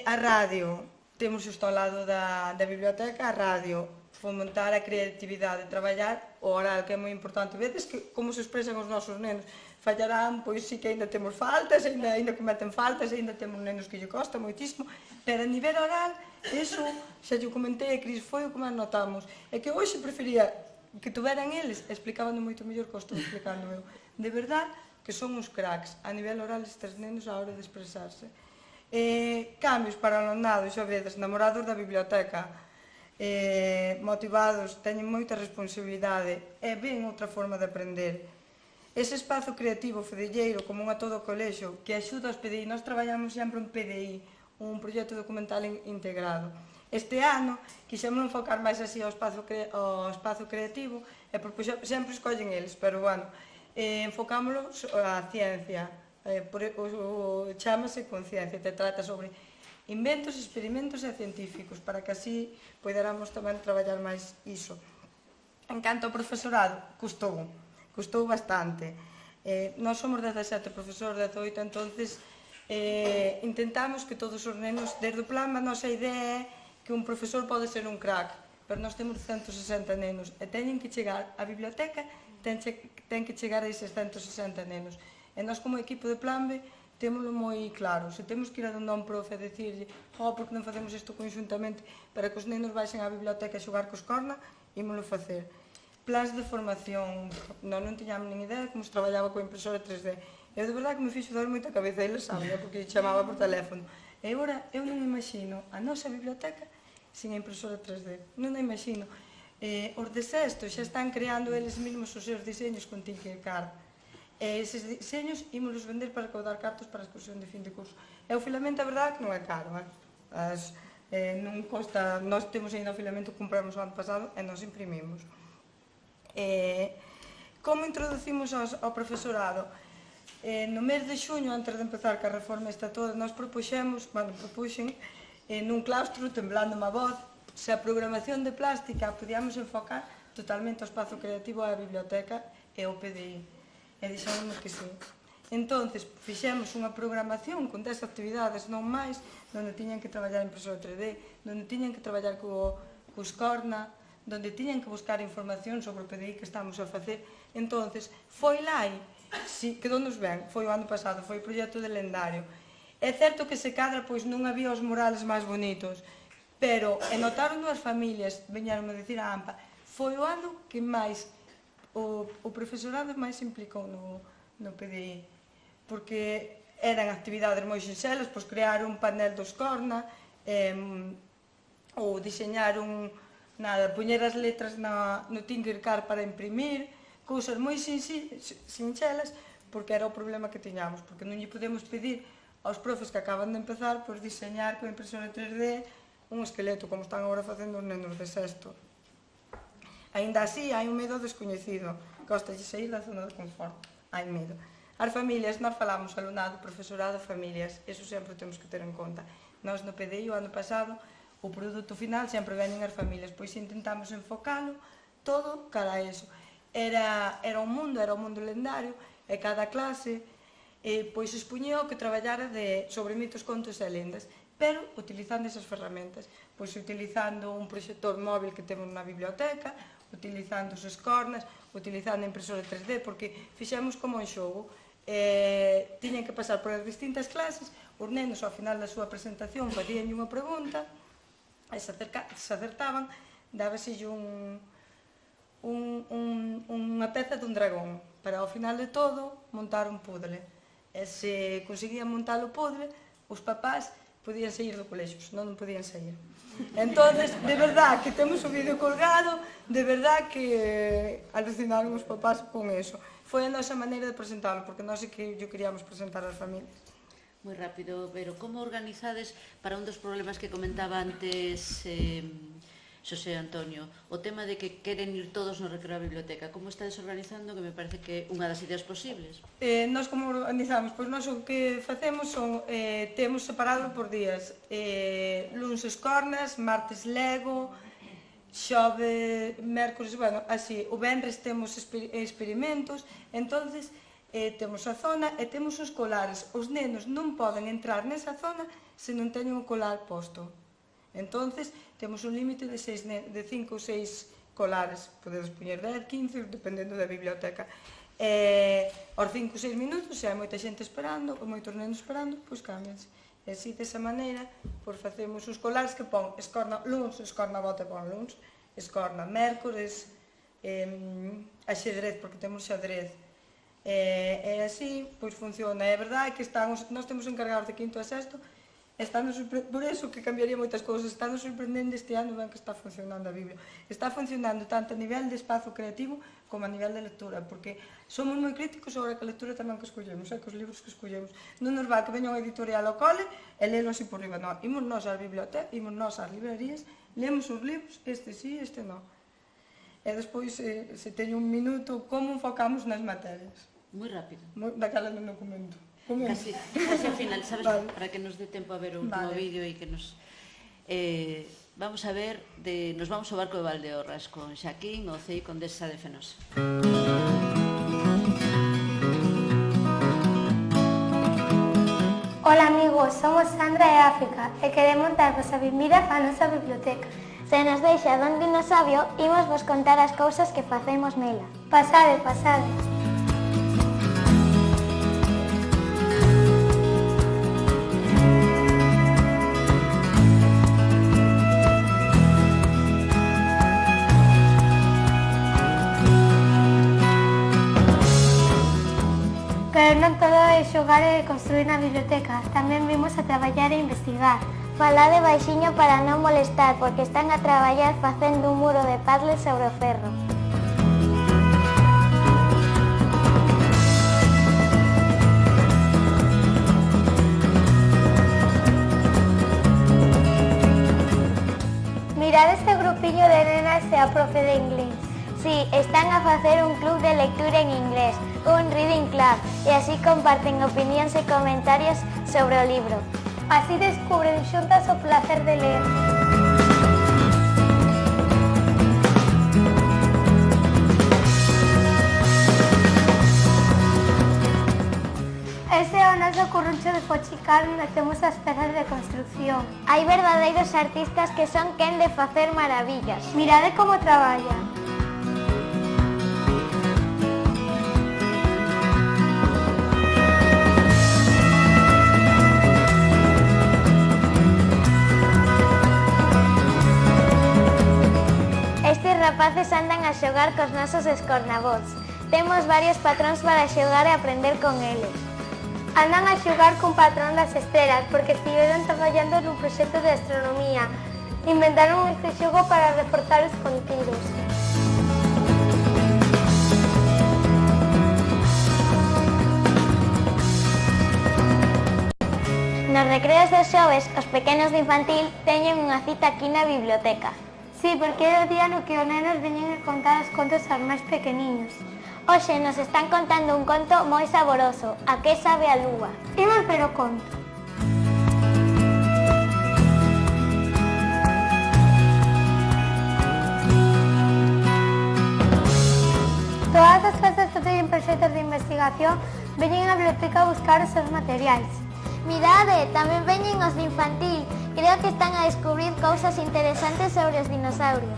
Speaker 19: A radio, temos xusto ao lado da biblioteca a radio, fomentar a creatividade, traballar o oral, que é moi importante. Vedes que como se expresan os nosos nenos. Fallarán, pois sí que ainda temos faltas, ainda cometen faltas, ainda temos nenos que lle costa moitísimo, pero a nivel oral, eso, xa lle comentei a Cris, foi o que máis notamos. É que hoxe prefería que tuveran eles, explicaban moito mellor que o estou explicando eu. De verdad que son uns cracks a nivel oral estes nenos a hora de expresarse. Cambios para o alumnado, xa vedes, namorados da biblioteca, motivados, teñen moita responsabilidade e ven outra forma de aprender. Ese espazo creativo fedelleiro común a todo o colexio que axuda aos PDI, nós traballamos sempre un PDI, un proxecto documental integrado. Este ano quixemos enfocar máis así ao espazo creativo e sempre escollen eles, pero bueno, enfocámoslo á ciencia, chámase Conciencia, te trata sobre inventos, experimentos e científicos para que así poderamos tamén traballar máis iso. En canto ao profesorado, custou bastante. Nós somos 17 profesores, 18, entonces intentamos que todos os nenos, desde o plan, a nosa idea é que un profesor pode ser un crack, pero nós temos 160 nenos e teñen que chegar á biblioteca, ten que chegar a eses 160 nenos. E nós como equipo de plan B témolo moi claro, se temos que ir a donde un profe e dicirlle porque non facemos isto conxuntamente para que os nenos baixen á biblioteca a xogar cos corna, ímolo facer. Plans de formación, non tiñamos nin idea de como se traballaba coa impresora 3D. Eu de verdade que me fixo dar moita cabeza, eles saben, porque chamaba por teléfono. E agora eu non imagino a nosa biblioteca sin a impresora 3D. Non a imagino. Os de sexto xa están creando eles mesmos os seus diseños con Tinkercad. E eses diseños ímolos vender para caudar cartos para a excursión de fin de curso. E o filamento, a verdade, que non é caro. Non costa, nós temos ainda o filamento que compramos o ano pasado e nós imprimimos. Como introducimos ao profesorado? No mes de xuño, antes de empezar que a reforma está toda, nós propuxen nun claustro, temblando má voz, se a programación de plástica podíamos enfocar totalmente o espazo creativo á biblioteca e ao PDI. E dixemos que sí. Entonces, fixemos unha programación con 10 actividades, non máis, onde tiñan que traballar impresora 3D, onde tiñan que traballar cos corna, donde tiñan que buscar información sobre o PDI que estamos a facer. Entonces, foi lá e quedounos ben, foi o ano pasado, foi o proxecto de lendario. É certo que se cadra, pois non había os murales máis bonitos, pero notaron as familias, veñaron a dicir a AMPA, foi o ano que máis o profesorado máis se implicou no PDI, porque eran actividades moi sinxelas, pois crear un panel dos Corna, ou diseñar poñer as letras no Tinkercad para imprimir, cousas moi sinxelas, porque era o problema que tiñamos, porque non lle podemos pedir aos profes que acaban de empezar pois diseñar con impresora 3D un esqueleto, como están agora facendo os nenos de sexto. Aínda así, hai un medo descoñecido, costalle saír da zona de confort, hai medo. As familias, nós falamos alumnado, profesorado, familias, eso sempre temos que ter en conta. Nós no PDI, o ano pasado, o produto final sempre veñen as familias, pois intentamos enfocalo todo cara a eso. Era un mundo lendario, e cada clase pois expuñía o que traballara sobre mitos, contos e lendas, pero utilizando esas ferramentas, pois utilizando un proxector móvil que temos na biblioteca, utilizando os escornas, utilizando a impresora 3D, porque fixemos como un xogo. Tiñen que pasar por as distintas clases, os nenos ao final da súa presentación facían unha pregunta, e se acertaban, dábaselle unha peza dun dragón, para ao final de todo montar un puzzle. E se conseguían montar o puzzle, os papás podían sair do colexo, senón non podían sair. Entonces, de verdad que temos o vídeo colgado, de verdad que alucinaron os papás con eso. Foi a nosa maneira de presentalo, porque nós é que yo queríamos presentar ás familias.
Speaker 1: Moi rápido, pero como organizades para un dos problemas que comentaba antes Xosé Antonio, o tema de que queren ir todos no recreo á biblioteca, como estades organizando, que me parece que é unha das ideas posibles?
Speaker 19: Nós como organizamos? Pois nós o que facemos son, temos separado por días, luns escornas, martes Lego, xove, mércores, bueno, así, o venres temos experimentos, entonces temos a zona e temos os colares. Os nenos non poden entrar nesa zona se non teñen o colar posto. Entonces, temos un límite de 5 ou 6 colares. Podedes poñer 10, 15, dependendo da biblioteca. Aos 5 ou 6 minutos, se hai moita xente esperando, ou moitos nenos esperando, pois cámbianse. E así, desa maneira, pois facemos os colares que pon escorna luns, escorna bota pon luns, escorna mércores, axedrez, porque temos xadrez. E así, pois funciona. É verdade que nós temos encargados de quinto a sexto, por eso que cambiaría moitas cousas, está nos sorprendendo este ano ben que está funcionando a Biblia. Está funcionando tanto a nivel de espazo creativo como a nivel de lectura, porque somos moi críticos sobre a lectura tamén que escollemos, que os libros que escollemos. Non nos va que veña unha editorial ao cole e lelo así por riba, non. Imos nós ás bibliotecas, imos nós ás librerías, lemos os libros, este sí, este non. E despois, se teño un minuto, como enfocamos nas materias.
Speaker 1: Moi rápido.
Speaker 19: Daquela no documento.
Speaker 1: Casi ao final, sabes, vale. Para que nos dé tempo a ver o último vídeo e que nos... vamos a ver, nos vamos ao barco de Valdeorras con Xaquín, Ocei, Condesa de Fenosa.
Speaker 5: Hola amigos, somos Sandra e África e queremos darvos a benvida á nosa biblioteca. Se nos deixa don dinosaurio, imos vos contar as cousas que facemos nela. Pasade, pasade. Pero non todo é xogar e construir na biblioteca, tamén vimos a traballar e investigar. Falade baixiño para non molestar, porque están a traballar facendo un muro de puzzles sobre o ferro. Mirad este grupiño de nenas e a profe de inglés. Sí, están a facer un club de lectura en inglés, un reading club, e así comparten opinións e comentarios sobre o libro. Así descubren xuntas o placer de ler. Ese é o noso curruncho de Pochical, onde temos as pezas de construcción. Hai verdadeiros artistas que son quen de facer maravillas. Mirade como traballan. Estes rapaces andan a xogar cos nosos escornabots. Temos varios patróns para xogar e aprender con eles. Andan a xogar cun patrón das estrelas porque estiveron traballando nun proxecto de astronomía. Inventaron este xogo para reforzar os contidos. Nos recreos dos xoves, os pequenos de infantil teñen unha cita aquí na biblioteca. Sí, porque é o día no que os nenos veñen a contar os contos aos máis pequeniños. Hoxe nos están contando un conto moi saboroso, A que sabe a lúa. Imos ver o conto. Todas as clases que teñen proxectos de investigación veñen á biblioteca a buscar os seus materiais. Mirade, tamén veñen os de infantil. Creo que están a descubrir cousas interesantes sobre os dinosaurios.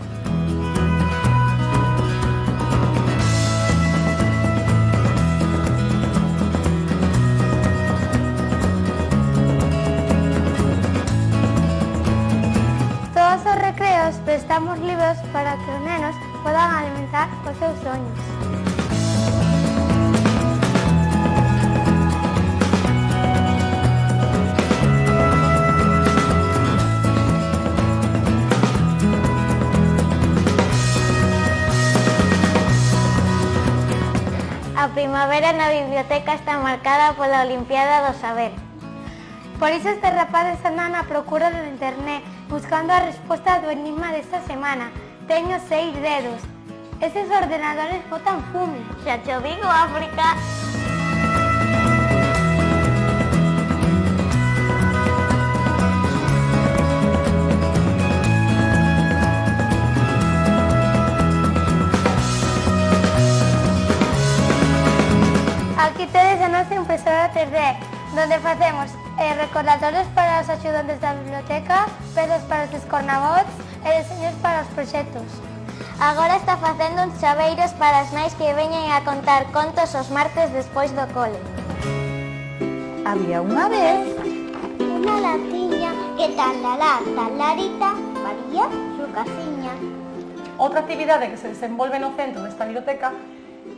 Speaker 5: Todos os recreos prestamos libros para que os nenos podan alimentar os seus soños. A primavera na biblioteca está marcada pola Olimpiada do Saber. Por iso estes rapaces andan a procura de internet buscando a resposta do enigma desta semana. Teño 6 dedos. Eses ordenadores botan fume. Xa te o digo, África. Aquí tedes a nosa impresora 3D, donde facemos recordatorios para os axudantes da biblioteca, pedos para os escornabots e deseños para os proxectos. Agora está facendo uns chaveiros para as nais que veñen a contar contos os martes despois do cole.
Speaker 20: Había unha vez
Speaker 5: Unha latiña que talalá, talarita, faría su casiña.
Speaker 15: Outra actividade que se desenvolve no centro desta biblioteca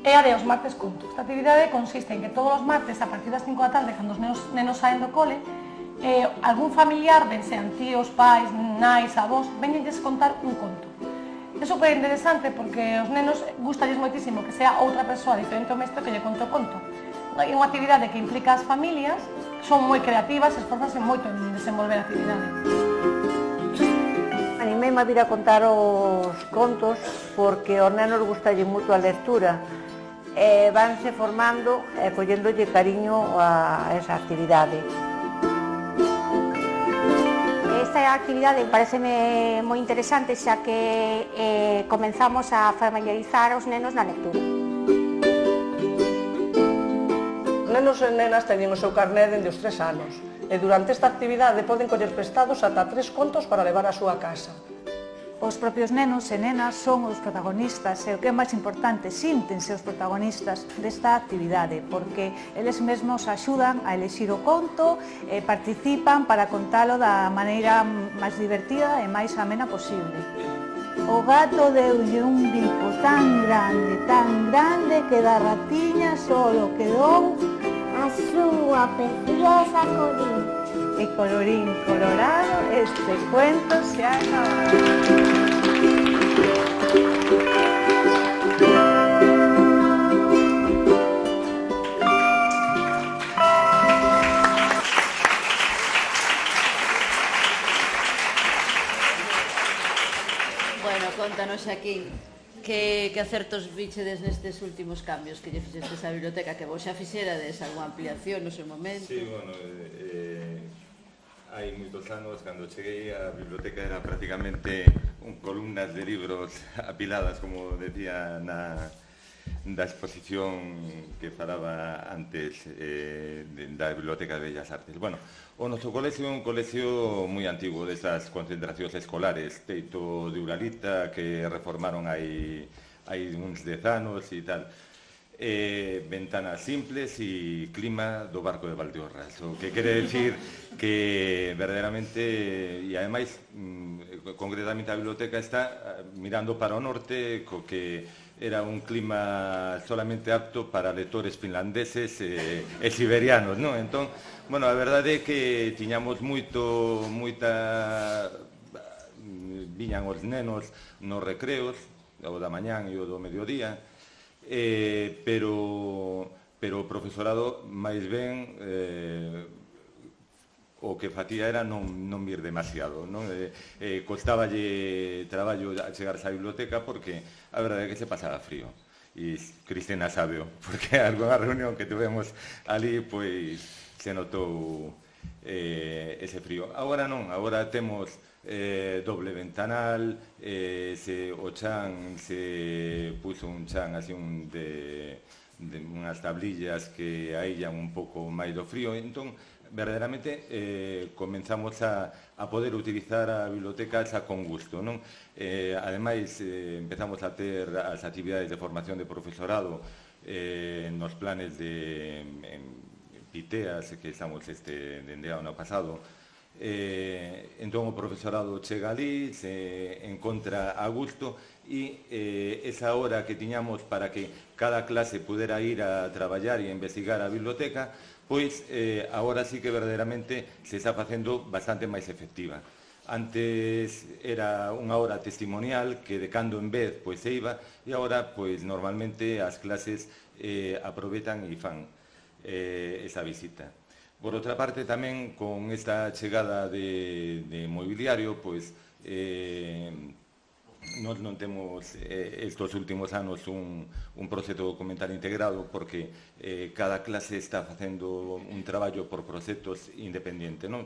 Speaker 15: é a de os martes contos. Esta actividade consiste en que todos os martes, a partir das 5 da tarde, cando os nenos saen do cole, algún familiar, ben sean tíos, pais, nais, avós, veñenlles contar un conto. É super interesante porque os nenos gustalles moitísimo que sea outra persoa diferente ao mestre que lle conte o conto. É unha actividade que implica as familias, son moi creativas, esforzanse moito en desenvolver a actividade.
Speaker 20: Animei a vir a contar os contos porque aos nenos gustalle moito a lectura e vanse formando e collendolle cariño a esa actividade.
Speaker 12: Esta actividade pareceme moi interesante xa que comenzamos a familiarizar os nenos na lectura.
Speaker 11: Os nenos e nenas teñen o seu carné dende os 3 anos e durante esta actividade poden coller prestados ata 3 contos para levar á súa casa.
Speaker 21: Os propios nenos e nenas son os protagonistas e o que é máis importante, síntense os protagonistas desta actividade porque eles mesmos axudan a elexir o conto e participan para contalo da maneira máis divertida e máis amena posible. O gato deulle un bico tan grande que da ratiña solo quedou
Speaker 5: a súa preciosa colina.
Speaker 21: E colorín colorado, este cuento se acaba.
Speaker 1: Bueno, contanos aquí que acertos vichedes nestes últimos cambios que lle fixestes á biblioteca, que vos xa fixerades algunha ampliación no seu momento.
Speaker 3: Sí, bueno, hai moitos anos, cando cheguei a biblioteca era prácticamente columnas de libros apiladas, como decía na da exposición que falaba antes da Biblioteca de Bellas Artes. Bueno, o noso colexio é un colexio moi antigo, desas concentracións escolares, teito de Uralita, que reformaron hai uns 10 anos e tal. Ventanas simples e clima do barco de Valdeorras, o que quere decir que verdadeiramente, e ademais concretamente a biblioteca está mirando para o norte, co que era un clima solamente apto para lectores finlandeses e siberianos, non? Entón, bueno, a verdade é que tiñamos viñan os nenos nos recreos, o da mañán e o do mediodía, pero o profesorado máis ben o que facía era non vir demasiado, non? Costaballe traballo a chegarse á biblioteca porque a verdade é que se pasaba frío. E Cristina sábeo, porque algunha reunión que tivemos ali, pois se notou ese frío. Agora non, agora temos doble ventanal, o chan se puso un chan así de unhas tablillas que aillan un pouco máis do frío, entón verdadeiramente comenzamos a poder utilizar a biblioteca xa con gusto, non? Ademais, empezamos a ter as actividades de formación de profesorado nos planes de PITEAS que estamos dende o ano pasado. Entón o profesorado chega ali, se encontra a gusto e esa hora que tiñamos para que cada clase pudera ir a traballar e a investigar a biblioteca, pois agora sí que verdadeiramente se está facendo bastante máis efectiva. Antes era unha hora testimonial que de cando en vez pois se iba e agora pois normalmente as clases aproveitan e fan esa visita. Por outra parte, tamén, con esta chegada de mobiliario, pois, nós non temos estes últimos anos un proxecto documental integrado porque cada clase está facendo un traballo por proxectos independente, non?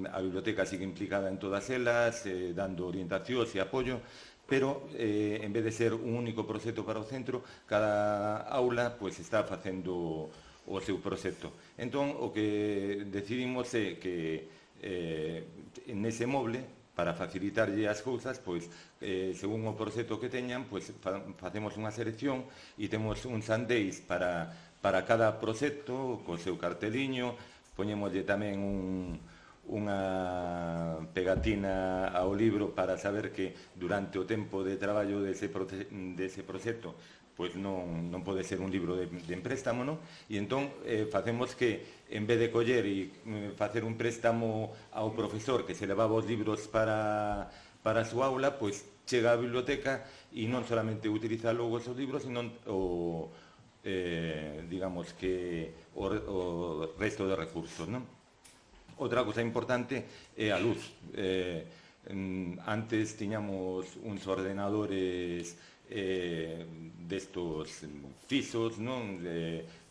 Speaker 3: A biblioteca sigue implicada en todas elas, dando orientacións e apoio, pero en vez de ser un único proxecto para o centro, cada aula pois está facendo o seu proxecto. Entón, o que decidimos é que nese moble, para facilitarlle as cousas, pois, según o proxecto que teñan, pois, facemos unha selección e temos uns andeis para cada proxecto, co seu carteliño, poñémoslle tamén unha pegatina ao libro para saber que durante o tempo de traballo dese proxecto pois non pode ser un libro de empréstamo, non? E entón facemos que, en vez de coller e facer un préstamo ao profesor que se levaba os libros para a súa aula, pois chega á biblioteca e non solamente utiliza logo os libros, sino digamos que o resto de recursos, non? Outra cosa importante é a luz. Antes tiñamos uns ordenadores destos fixos, non?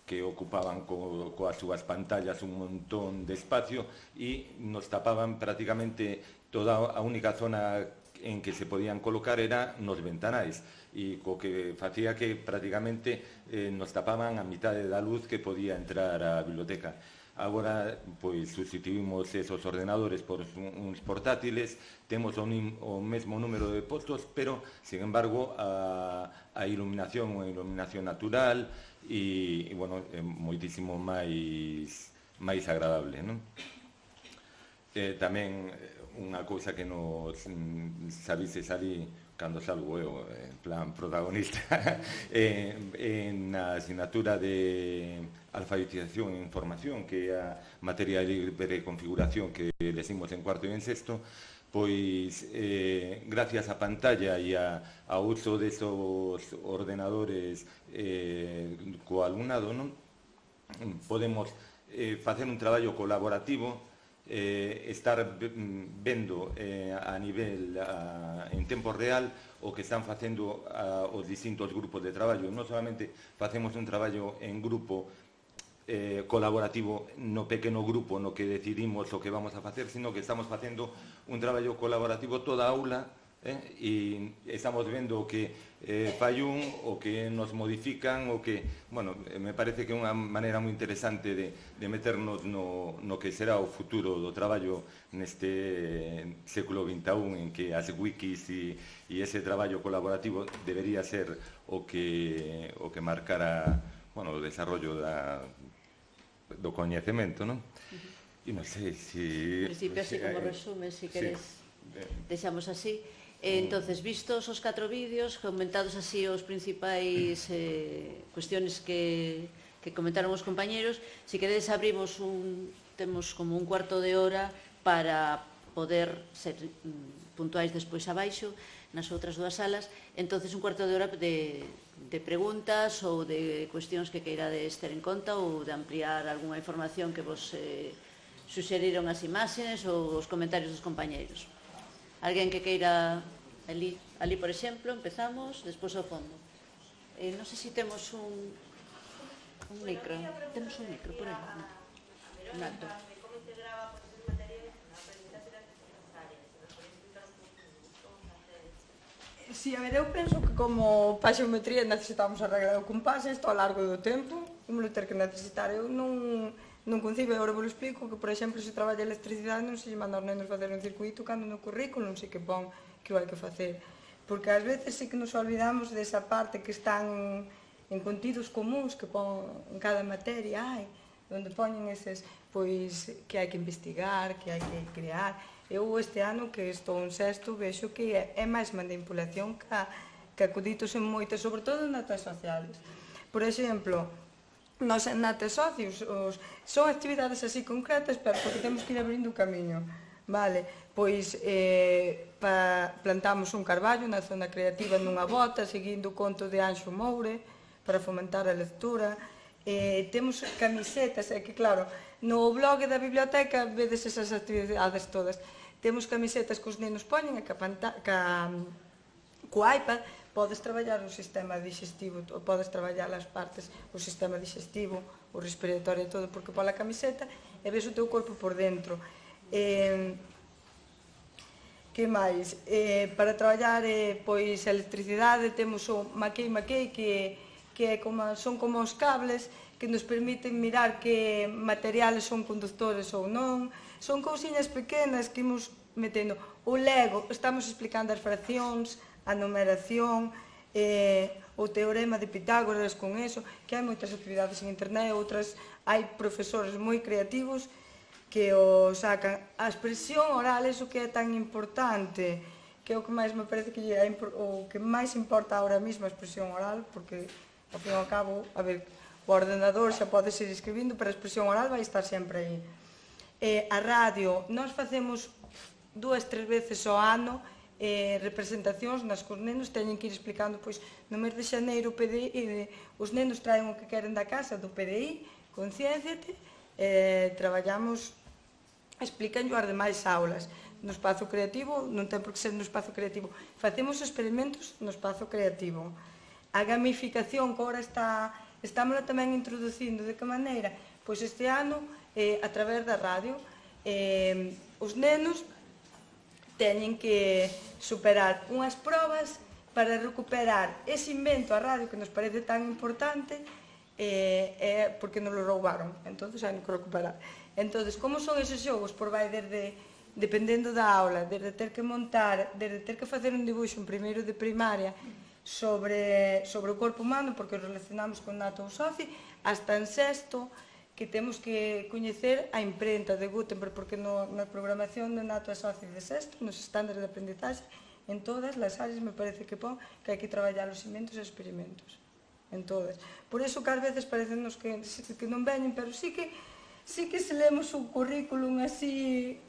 Speaker 3: Que ocupaban coas súas pantallas un montón de espacio e nos tapaban prácticamente toda a única zona en que se podían colocar era nos ventanais e co que facía que prácticamente nos tapaban a mitade da luz que podía entrar á biblioteca. Agora, pois, sustituímos esos ordenadores por uns portátiles, temos o mesmo número de postos, pero, sin embargo, a iluminación é unha iluminación natural e, bueno, é moitísimo máis agradable, non? Tamén, unha cousa que nos sabises ali, cando salgo eu, en plan protagonista, na asignatura de alfabetización e información, que é a materia de libre configuración que decimos en cuarto e en sexto, pois, gracias á pantalla e ao uso desos ordenadores co alumnado, non? Podemos facer un traballo colaborativo, estar vendo a nivel en tempo real o que están facendo os distintos grupos de traballo. Non solamente facemos un traballo en grupo colaborativo no pequeno grupo no que decidimos o que vamos a facer, sino que estamos facendo un traballo colaborativo toda a aula e estamos vendo o que fai un, o que nos modifican, o que, bueno, me parece que é unha maneira moi interesante de meternos no que será o futuro do traballo neste século XXI, en que as wikis e ese traballo colaborativo debería ser o que marcara, bueno, o desarrollo do coñecemento, non? E non sei se...
Speaker 1: En principio, así como resumen, si queres, deixamos así. Entonces, vistos os 4 vídeos, comentados así os principais cuestiones que comentaron os compañeros, si queredes abrimos temos como un cuarto de hora para poder ser puntuais despois abaixo nas outras 2 salas, entonces un cuarto de hora de preguntas ou de cuestións que queirades ter en conta ou de ampliar algunha información que vos suxeriron as imaxes ou os comentarios dos compañeiros. Alguén que queira ali, por exemplo, empezamos, despois ao fondo. Non sei se temos un micro. Temos un micro, por aí. Un alto.
Speaker 19: Si, a ver, eu penso que como para a xeometría necesitamos arreglar o compás isto ao largo do tempo, vamos ter que necesitar. Eu non concibo, agora vos explico, que, por exemplo, se traballa electricidade non se lle manda aos nenos facer un circuito cando no currículum sí que pon que o hai que facer. Porque ás veces sí que nos olvidamos desa parte que están en contidos comuns que pon en cada materia, onde poñen eses, pois, que hai que investigar, que hai que crear. Eu este ano que estou en sexto vexo que é máis manipulación que acuditos en moitas, sobre todo en datas sociales. Por exemplo, nos nates socios son actividades así concretas, pero porque temos que ir abrindo o camiño, vale? Pois plantamos un carballo na zona creativa nunha bota, seguindo o conto de Anxo Moure para fomentar a lectura. Temos camisetas, é que claro, no blog da biblioteca vedes esas actividades todas. Temos camisetas que os nenos poñen e co iPad podes traballar o sistema digestivo, podes traballar as partes, o sistema digestivo, o respiratorio e todo, porque pola camiseta e ves o teu corpo por dentro. Que máis? Para traballar pois a electricidade temos o maquei que son como os cables que nos permiten mirar que materiales son conductores ou non. Son cousiñas pequenas que imos metendo. O Lego, estamos explicando as fraccións, a numeración, o teorema de Pitágoras con eso, que hai moitas actividades en internet, outras hai profesores moi creativos que o sacan. A expresión oral, eso que é tan importante, que é o que máis me parece que é o que máis importa ahora mesmo, a expresión oral, porque ao fin e ao cabo, a ver, o ordenador xa pode ser escribindo, pero a expresión oral vai estar sempre aí. A radio, nós facemos 2-3 veces ao ano representacións nas que os nenos teñen que ir explicando, pois no mes de xaneiro os nenos traen o que queren da casa do PDI, Concienciate, traballamos, explicanlo as demais aulas. No espazo creativo, non ten por que ser no espazo creativo, facemos experimentos no espazo creativo. A gamificación que agora estamos tamén introducindo, de que maneira? Pois este ano, a través da radio, os nenos teñen que superar unhas probas para recuperar ese invento a radio que nos parece tan importante porque nos lo roubaron, entonces hai que recuperar. Entonces, como son eses xogos? Por vai desde, dependendo da aula, desde ter que montar, desde ter que facer un dibuixo en primeiro de primaria sobre o corpo humano, porque os relacionamos con Nato ou Soci, hasta en sexto, que temos que coñecer a imprenta de Gutenberg, porque na programación de Nato e Soci de sexto, nos estándares de aprendizaxe, en todas as áreas me parece que pon que hai que traballar os inventos e experimentos, en todas. Por iso que ás veces parecennos que non veñen, pero sí que se lemos o currículum así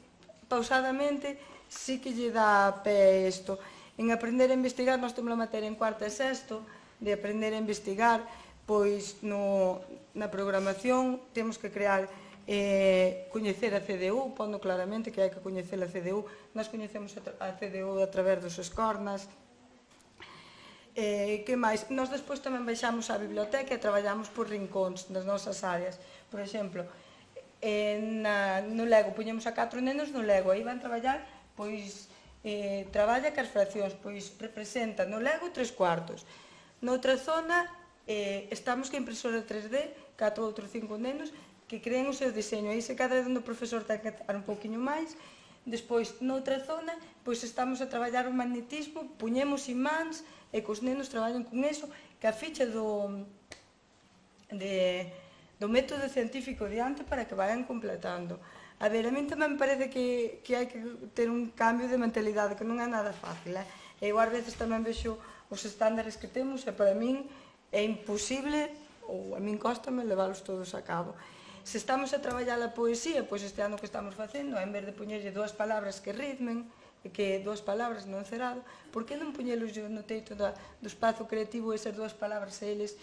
Speaker 19: pausadamente, sí que lle dá pé isto. En aprender a investigar, nós temos a materia en cuarto e sexto, de aprender a investigar, pois na programación temos que crear, coñecer a CDU, pondo claramente que hai que coñecer a CDU. Nós coñecemos a CDU a través dos escornas. Que máis? Nós despois tamén baixamos á biblioteca e traballamos por rincóns nas nosas áreas. Por exemplo, no Lego, puñemos a 4 nenos no Lego, aí van traballar pois traballa cas fraccións, pois representa no Lego 3/4. Noutra zona estamos que impresora 3D, 4 outros 5 nenos que creen o seu diseño. Aí se cadra onde o profesor ten que estar un pouquiño máis. Despois, noutra zona, pois estamos a traballar o magnetismo, puñemos imáns e cos nenos traballan con eso, que a ficha do método científico diante para que vayan completando. A ver, a min tamén me parece que hai que ter un cambio de mentalidade, que non é nada fácil. Eu ás veces tamén vexo os estándares que temos e para min é imposible, ou a min cóstame leválos todos a cabo. Se estamos a traballar a poesía, pois este ano que estamos facendo, en vez de poñerlle 2 palabras que ritmen, que 2 palabras non cerrado, por que non poñelos no teito do espazo creativo esas 2 palabras a eles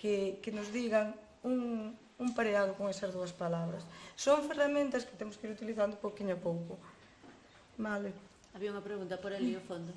Speaker 19: que nos digan un pareado con esas 2 palabras? Son ferramentas que temos que ir utilizando pouquinho a pouco. Vale.
Speaker 1: Había unha pregunta por ali ao fondo.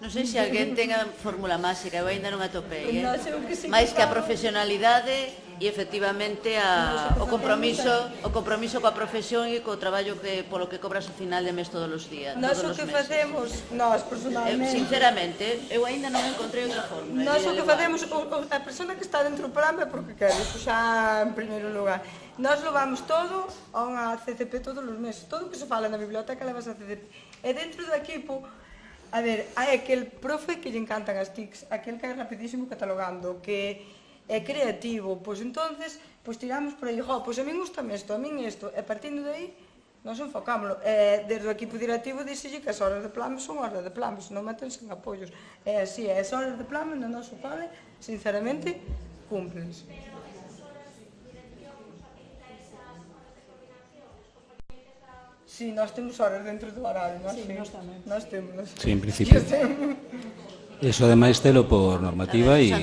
Speaker 1: Non sei se alguén ten a fórmula máxica, eu ainda non atopei, máis que a profesionalidade e efectivamente o compromiso coa profesión e co traballo polo que cobras ao final de mes todos os días.
Speaker 19: Nós o que facemos, nós personalmente...
Speaker 1: Sinceramente, eu ainda non encontrei outra fórmula.
Speaker 19: Nós o que facemos, a persona que está dentro do programa é porque quere, xa en primeiro lugar. Nós levamos todo a unha CCP todos os meses, todo o que se fala na biblioteca levas a CCP. E dentro do equipo, a ver, hai aquel profe que lle encantan as TICs, aquel que é rapidísimo catalogando, que é creativo, pois entonces, pois tiramos por aí, pois a min gustame isto, a min isto, e partindo de aí, nos enfocámoslo. Desde o equipo directivo dixelle que as horas de plano son horas de plano, senón metense en apoios. É así, as horas de plano no noso cole, sinceramente, cúmplense. Sí, nós temos horas dentro do horario, nós tamén. Nós temos.
Speaker 2: Sí, en principio. Eso ademais telo por normativa e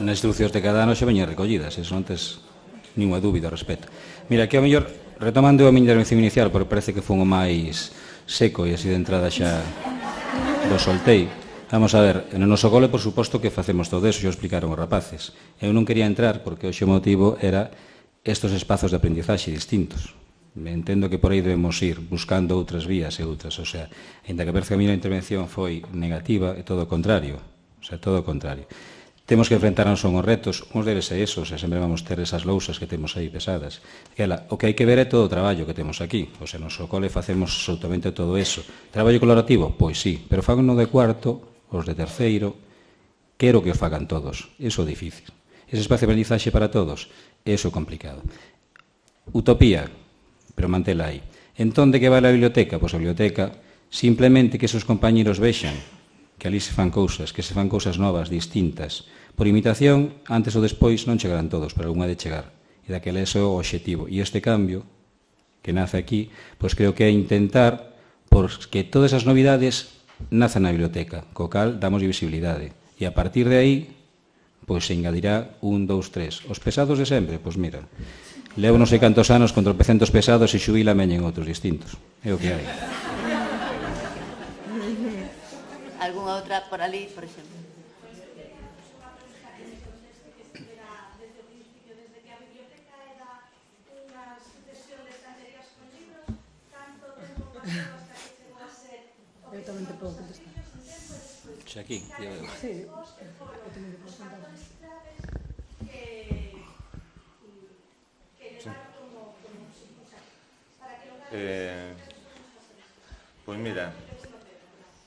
Speaker 2: nas instruccións de cada ano xa veñen recollidas, eso non tes ninguna dúbida ao respecto. Mira, aquí ao mellor, retomando a miña intervención inicial, porque parece que foi o máis seco e así de entrada xa lo soltei. Vamos a ver, no noso cole, por suposto que facemos todo eso, xa o explicaron os rapaces. Eu non quería entrar porque o xo motivo era estes espazos de aprendizaxe distintos. Entendo que por aí debemos ir buscando outras vías e outras, o sea, ainda que parece que a miña intervención foi negativa, é todo o contrario, o sea, todo o contrario. Temos que enfrentarnos a uns retos, uns deles é eso, o sea, sempre vamos ter esas lousas que temos aí pesadas. O que hai que ver é todo o traballo que temos aquí, o sea, no noso cole facemos absolutamente todo eso. Traballo colaborativo? Pois sí, pero fagan no de cuarto, os de terceiro, quero que o fagan todos, iso é difícil. Ese espacio de aprendizaxe para todos, iso é complicado. Utopía, pero mantela aí. Entón, de que vai a biblioteca? Pois a biblioteca, simplemente que esos compañeros vexan que ali se fan cousas, que se fan cousas novas, distintas. Por imitación, antes ou despois non chegarán todos, pero algunha de chegar. E daquela é o obxectivo. E este cambio, que nace aquí, pois creo que é intentar que todas as novidades nazan na biblioteca, co cal damos visibilidade. E a partir de aí, pois se engadirá 1, 2, 3. Os pesados de sempre, pois mira, levo non sei cantos anos con tropecentos pesados e xubila meñen outros distintos. É o que hai.
Speaker 1: Algúnha outra por ali, por exemplo?
Speaker 16: Eu tamén te podo contestar.
Speaker 2: Xa aquí, ya veo.
Speaker 16: Sí, eu tamén te podo contar.
Speaker 12: Para que lo
Speaker 3: Pois mira,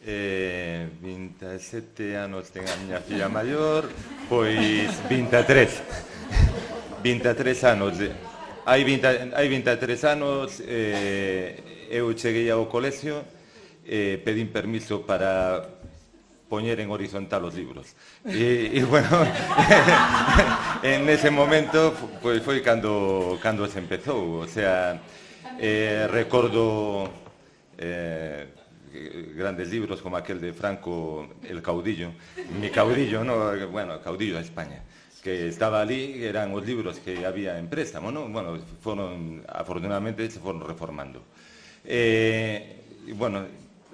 Speaker 3: 27 anos ten a miña filla maior, pois 23 anos. Hai 23 anos eu cheguei ao colexio e pedín permiso para poñer en horizontal os libros. E bueno, en ese momento foi cando se empezou. O sea, recordo grandes libros como aquel de Franco, El caudillo, Mi caudillo, no, bueno, Caudillo de España, que estaba ali, eran os libros que había en préstamo, ¿no? Bueno, afortunadamente se foron reformando. Bueno,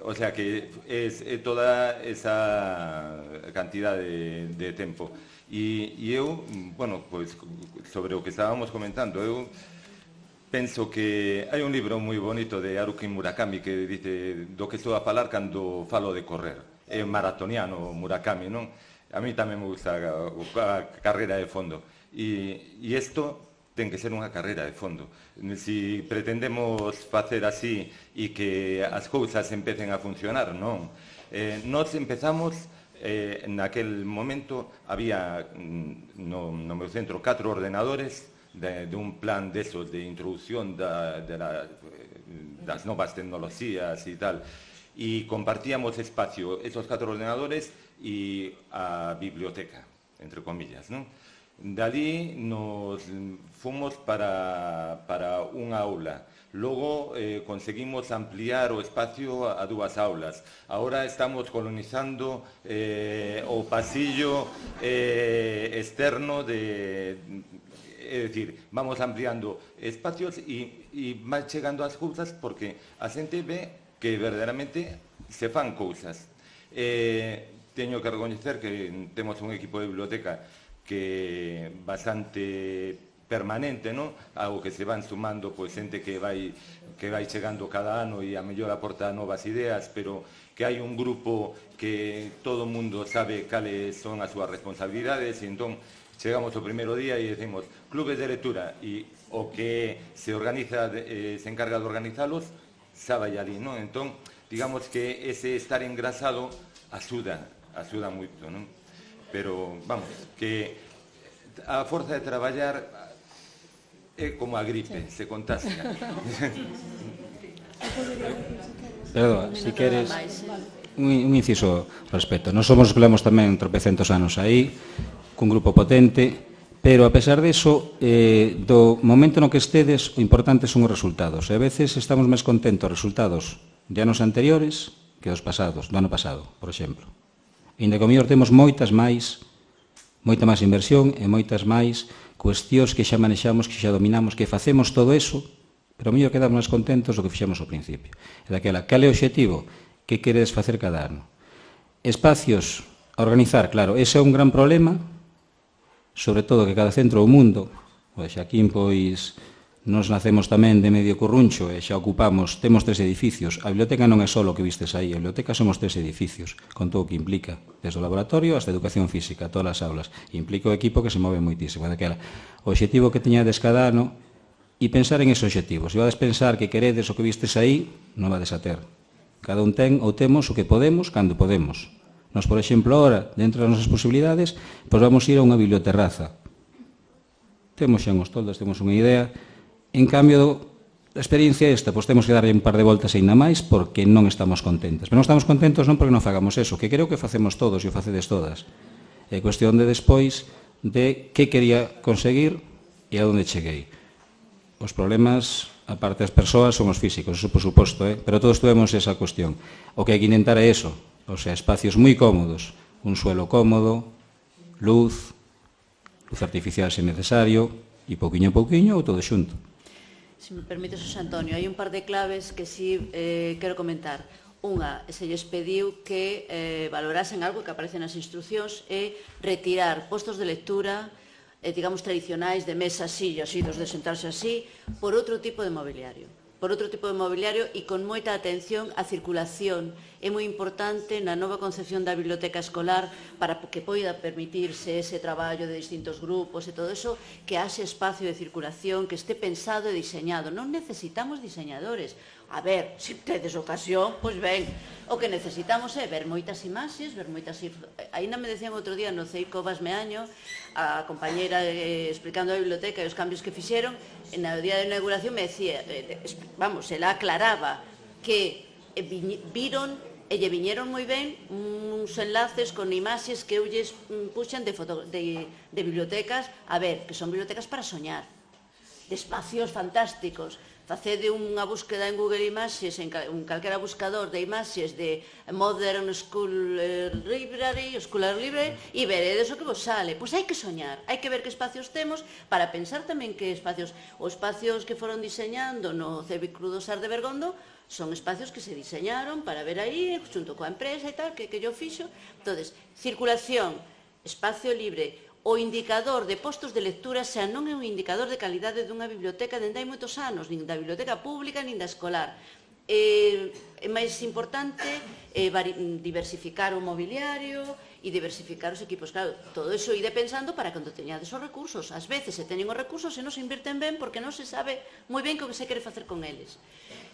Speaker 3: o sea que es toda esa cantidad de tempo. E eu, bueno, pues sobre o que estábamos comentando, eu penso que hai un libro moi bonito de Haruki Murakami que dice do que estou a falar cando falo de correr. É maratoniano Murakami, non? A mí tamén me gusta a carreira de fondo. E isto ten que ser unha carreira de fondo. Si pretendemos facer así e que as cousas empecen a funcionar, non. Nós empezamos, naquel momento, había no meu centro 4 ordenadores de un plan desos de introducción das novas tecnoloxías e tal, e compartíamos espacio, esos 4 ordenadores e a biblioteca, entre comillas, non? Dali nos fomos para unha aula. Logo conseguimos ampliar o espacio a 2 aulas. Ahora estamos colonizando o pasillo externo é dicir, vamos ampliando espacios e van chegando as cousas porque a xente ve que verdadeiramente se fan cousas. Teño que recoñecer que temos un equipo de biblioteca que bastante permanente, non? Algo que se van sumando, pois, xente que vai chegando cada ano e a mellor aporta novas ideas, pero que hai un grupo que todo o mundo sabe cales son as súas responsabilidades e entón chegamos o primeiro día e decimos clubes de lectura e o que se organiza, se encarga de organizalos sabe ali, non? Entón, digamos que ese estar engrasado axuda moito, non? Pero, vamos, que a forza de traballar é como a gripe, se contagia.
Speaker 2: Perdón, si queres un inciso ao respecto. Nos somos que lemos tamén tropecentos anos aí, cun grupo potente, pero a pesar diso, do momento no que estedes, o importante son os resultados. E a veces estamos máis contentos resultados de anos anteriores que dos pasados, do ano pasado, por exemplo. Inda que o mellor temos moita máis inversión e moitas máis cuestións que xa manexamos, que xa dominamos, que facemos todo eso, pero o mellor quedamos máis contentos do que fixemos ao principio. E daquela, cal é o obxectivo que queredes facer cada ano? Espacios a organizar, claro, ese é un gran problema, sobre todo que cada centro do mundo, o Xaquín, pois, nos nacemos tamén de medio curruncho e xa ocupamos, temos 3 edificios. A biblioteca non é só o que vistes aí, a biblioteca somos 3 edificios, con todo o que implica, desde o laboratorio hasta a educación física, todas as aulas. Implica o equipo que se move moitísimo. Daquela, o obxectivo que teñades cada ano e pensar en ese obxectivo. Se vades pensar que queredes o que vistes aí, non vades a ter. Cada un ten ou temos o que podemos cando podemos. Nos, por exemplo, ahora, dentro das nosas posibilidades, pois vamos ir a unha biblioterraza. Temos xa uns toldos, temos unha idea. En cambio, a experiencia esta, pois temos que darlle un par de voltas ainda máis porque non estamos contentos. Pero non estamos contentos non porque non fagamos eso, que creo que facemos todos e o facedes todas. É cuestión de despois de que quería conseguir e a onde cheguei. Os problemas, aparte das persoas, son os físicos, eso por suposto, pero todos tuvemos esa cuestión. O que hai que intentar é eso, o sea, espacios moi cómodos, un suelo cómodo, luz artificial se necesario, e pouquiño a pouquiño ou todo xunto.
Speaker 1: Se me permites, José Antonio, hai un par de claves que sí quero comentar. Unha, se lles pediu que valorasen algo que aparece nas instruccións é retirar postos de lectura, digamos, tradicionais de mesas, sillas, idos de sentarse así, por outro tipo de mobiliario. por outro tipo de mobiliario e con moita atención á circulación. É moi importante na nova concepción da biblioteca escolar para que poida permitirse ese traballo de distintos grupos e todo eso, que haxe espacio de circulación, que este pensado e diseñado. Non necesitamos diseñadores. A ver, se tedes ocasión, pois ben, o que necesitamos é ver moitas imaxes, ver moitas... Ainda me decían outro día no CEICO Basmeaño, a compañeira explicando a biblioteca e os cambios que fixeron, na día de inauguración me decía, vamos, ela aclaraba que viron e lle viñeron moi ben uns enlaces con imaxes que eu lles puxen de bibliotecas, a ver, que son bibliotecas para soñar, de espacios fantásticos. Facede unha búsqueda en Google Imaxes, en calquera buscador de imaxes de Modern School Library, Scholar Library, e veredes o que vos sale. Pois hai que soñar, hai que ver que espacios temos para pensar tamén que espacios, os espacios que foron diseñando no Cevic Crudosar de Bergondo, son espacios que se diseñaron para ver aí, xunto coa empresa e tal, que yo fixo. Entón, circulación, espacio libre, o indicador de postos de lectura xa non é un indicador de calidade dunha biblioteca dende hai moitos anos, nin da biblioteca pública, nin da escolar. É máis importante diversificar o mobiliario e diversificar os equipos. Claro, todo iso ide pensando para cando teñades os recursos. Ás veces se teñen os recursos e non se invirten ben porque non se sabe moi ben o que se quere facer con eles.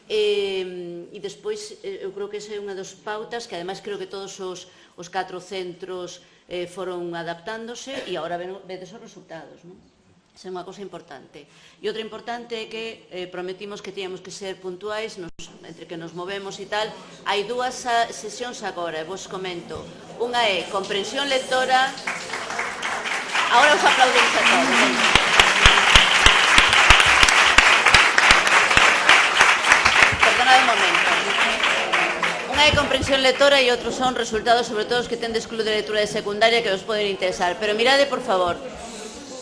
Speaker 1: E despois, eu creo que esa é unha das pautas que ademais creo que todos os 4 centros foron adaptándose e agora vedes os resultados, non? Esa é unha cosa importante. E outra importante é que prometimos que tíamos que ser puntuais entre que nos movemos e tal. Hai 2 sesións agora, e vos comento. Unha é comprensión lectora. Agora os aplaudimos a todos. Perdonad un momento. Unha é comprensión lectora e outros son resultados, sobre todo os que tendes club de lectura de secundaria, que os poden interesar. Pero mirade, por favor,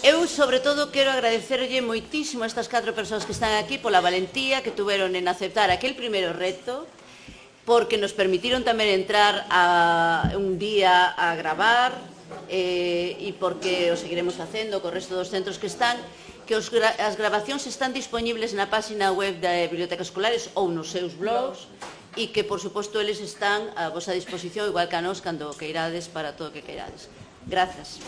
Speaker 1: eu, sobre todo, quero agradecerlle moitísimo a estas 4 persoas que están aquí pola valentía que tuveron en aceptar aquel primeiro reto, porque nos permitiron tamén entrar un día a gravar e porque o seguiremos facendo co resto dos centros que están, que as grabacións están disponibles na página web da Biblioteca Escolares ou nos seus blogs, e que, por suposto, eles están a vosa disposición, igual que a nós, cando queirades, para todo o que queirades. Grazas.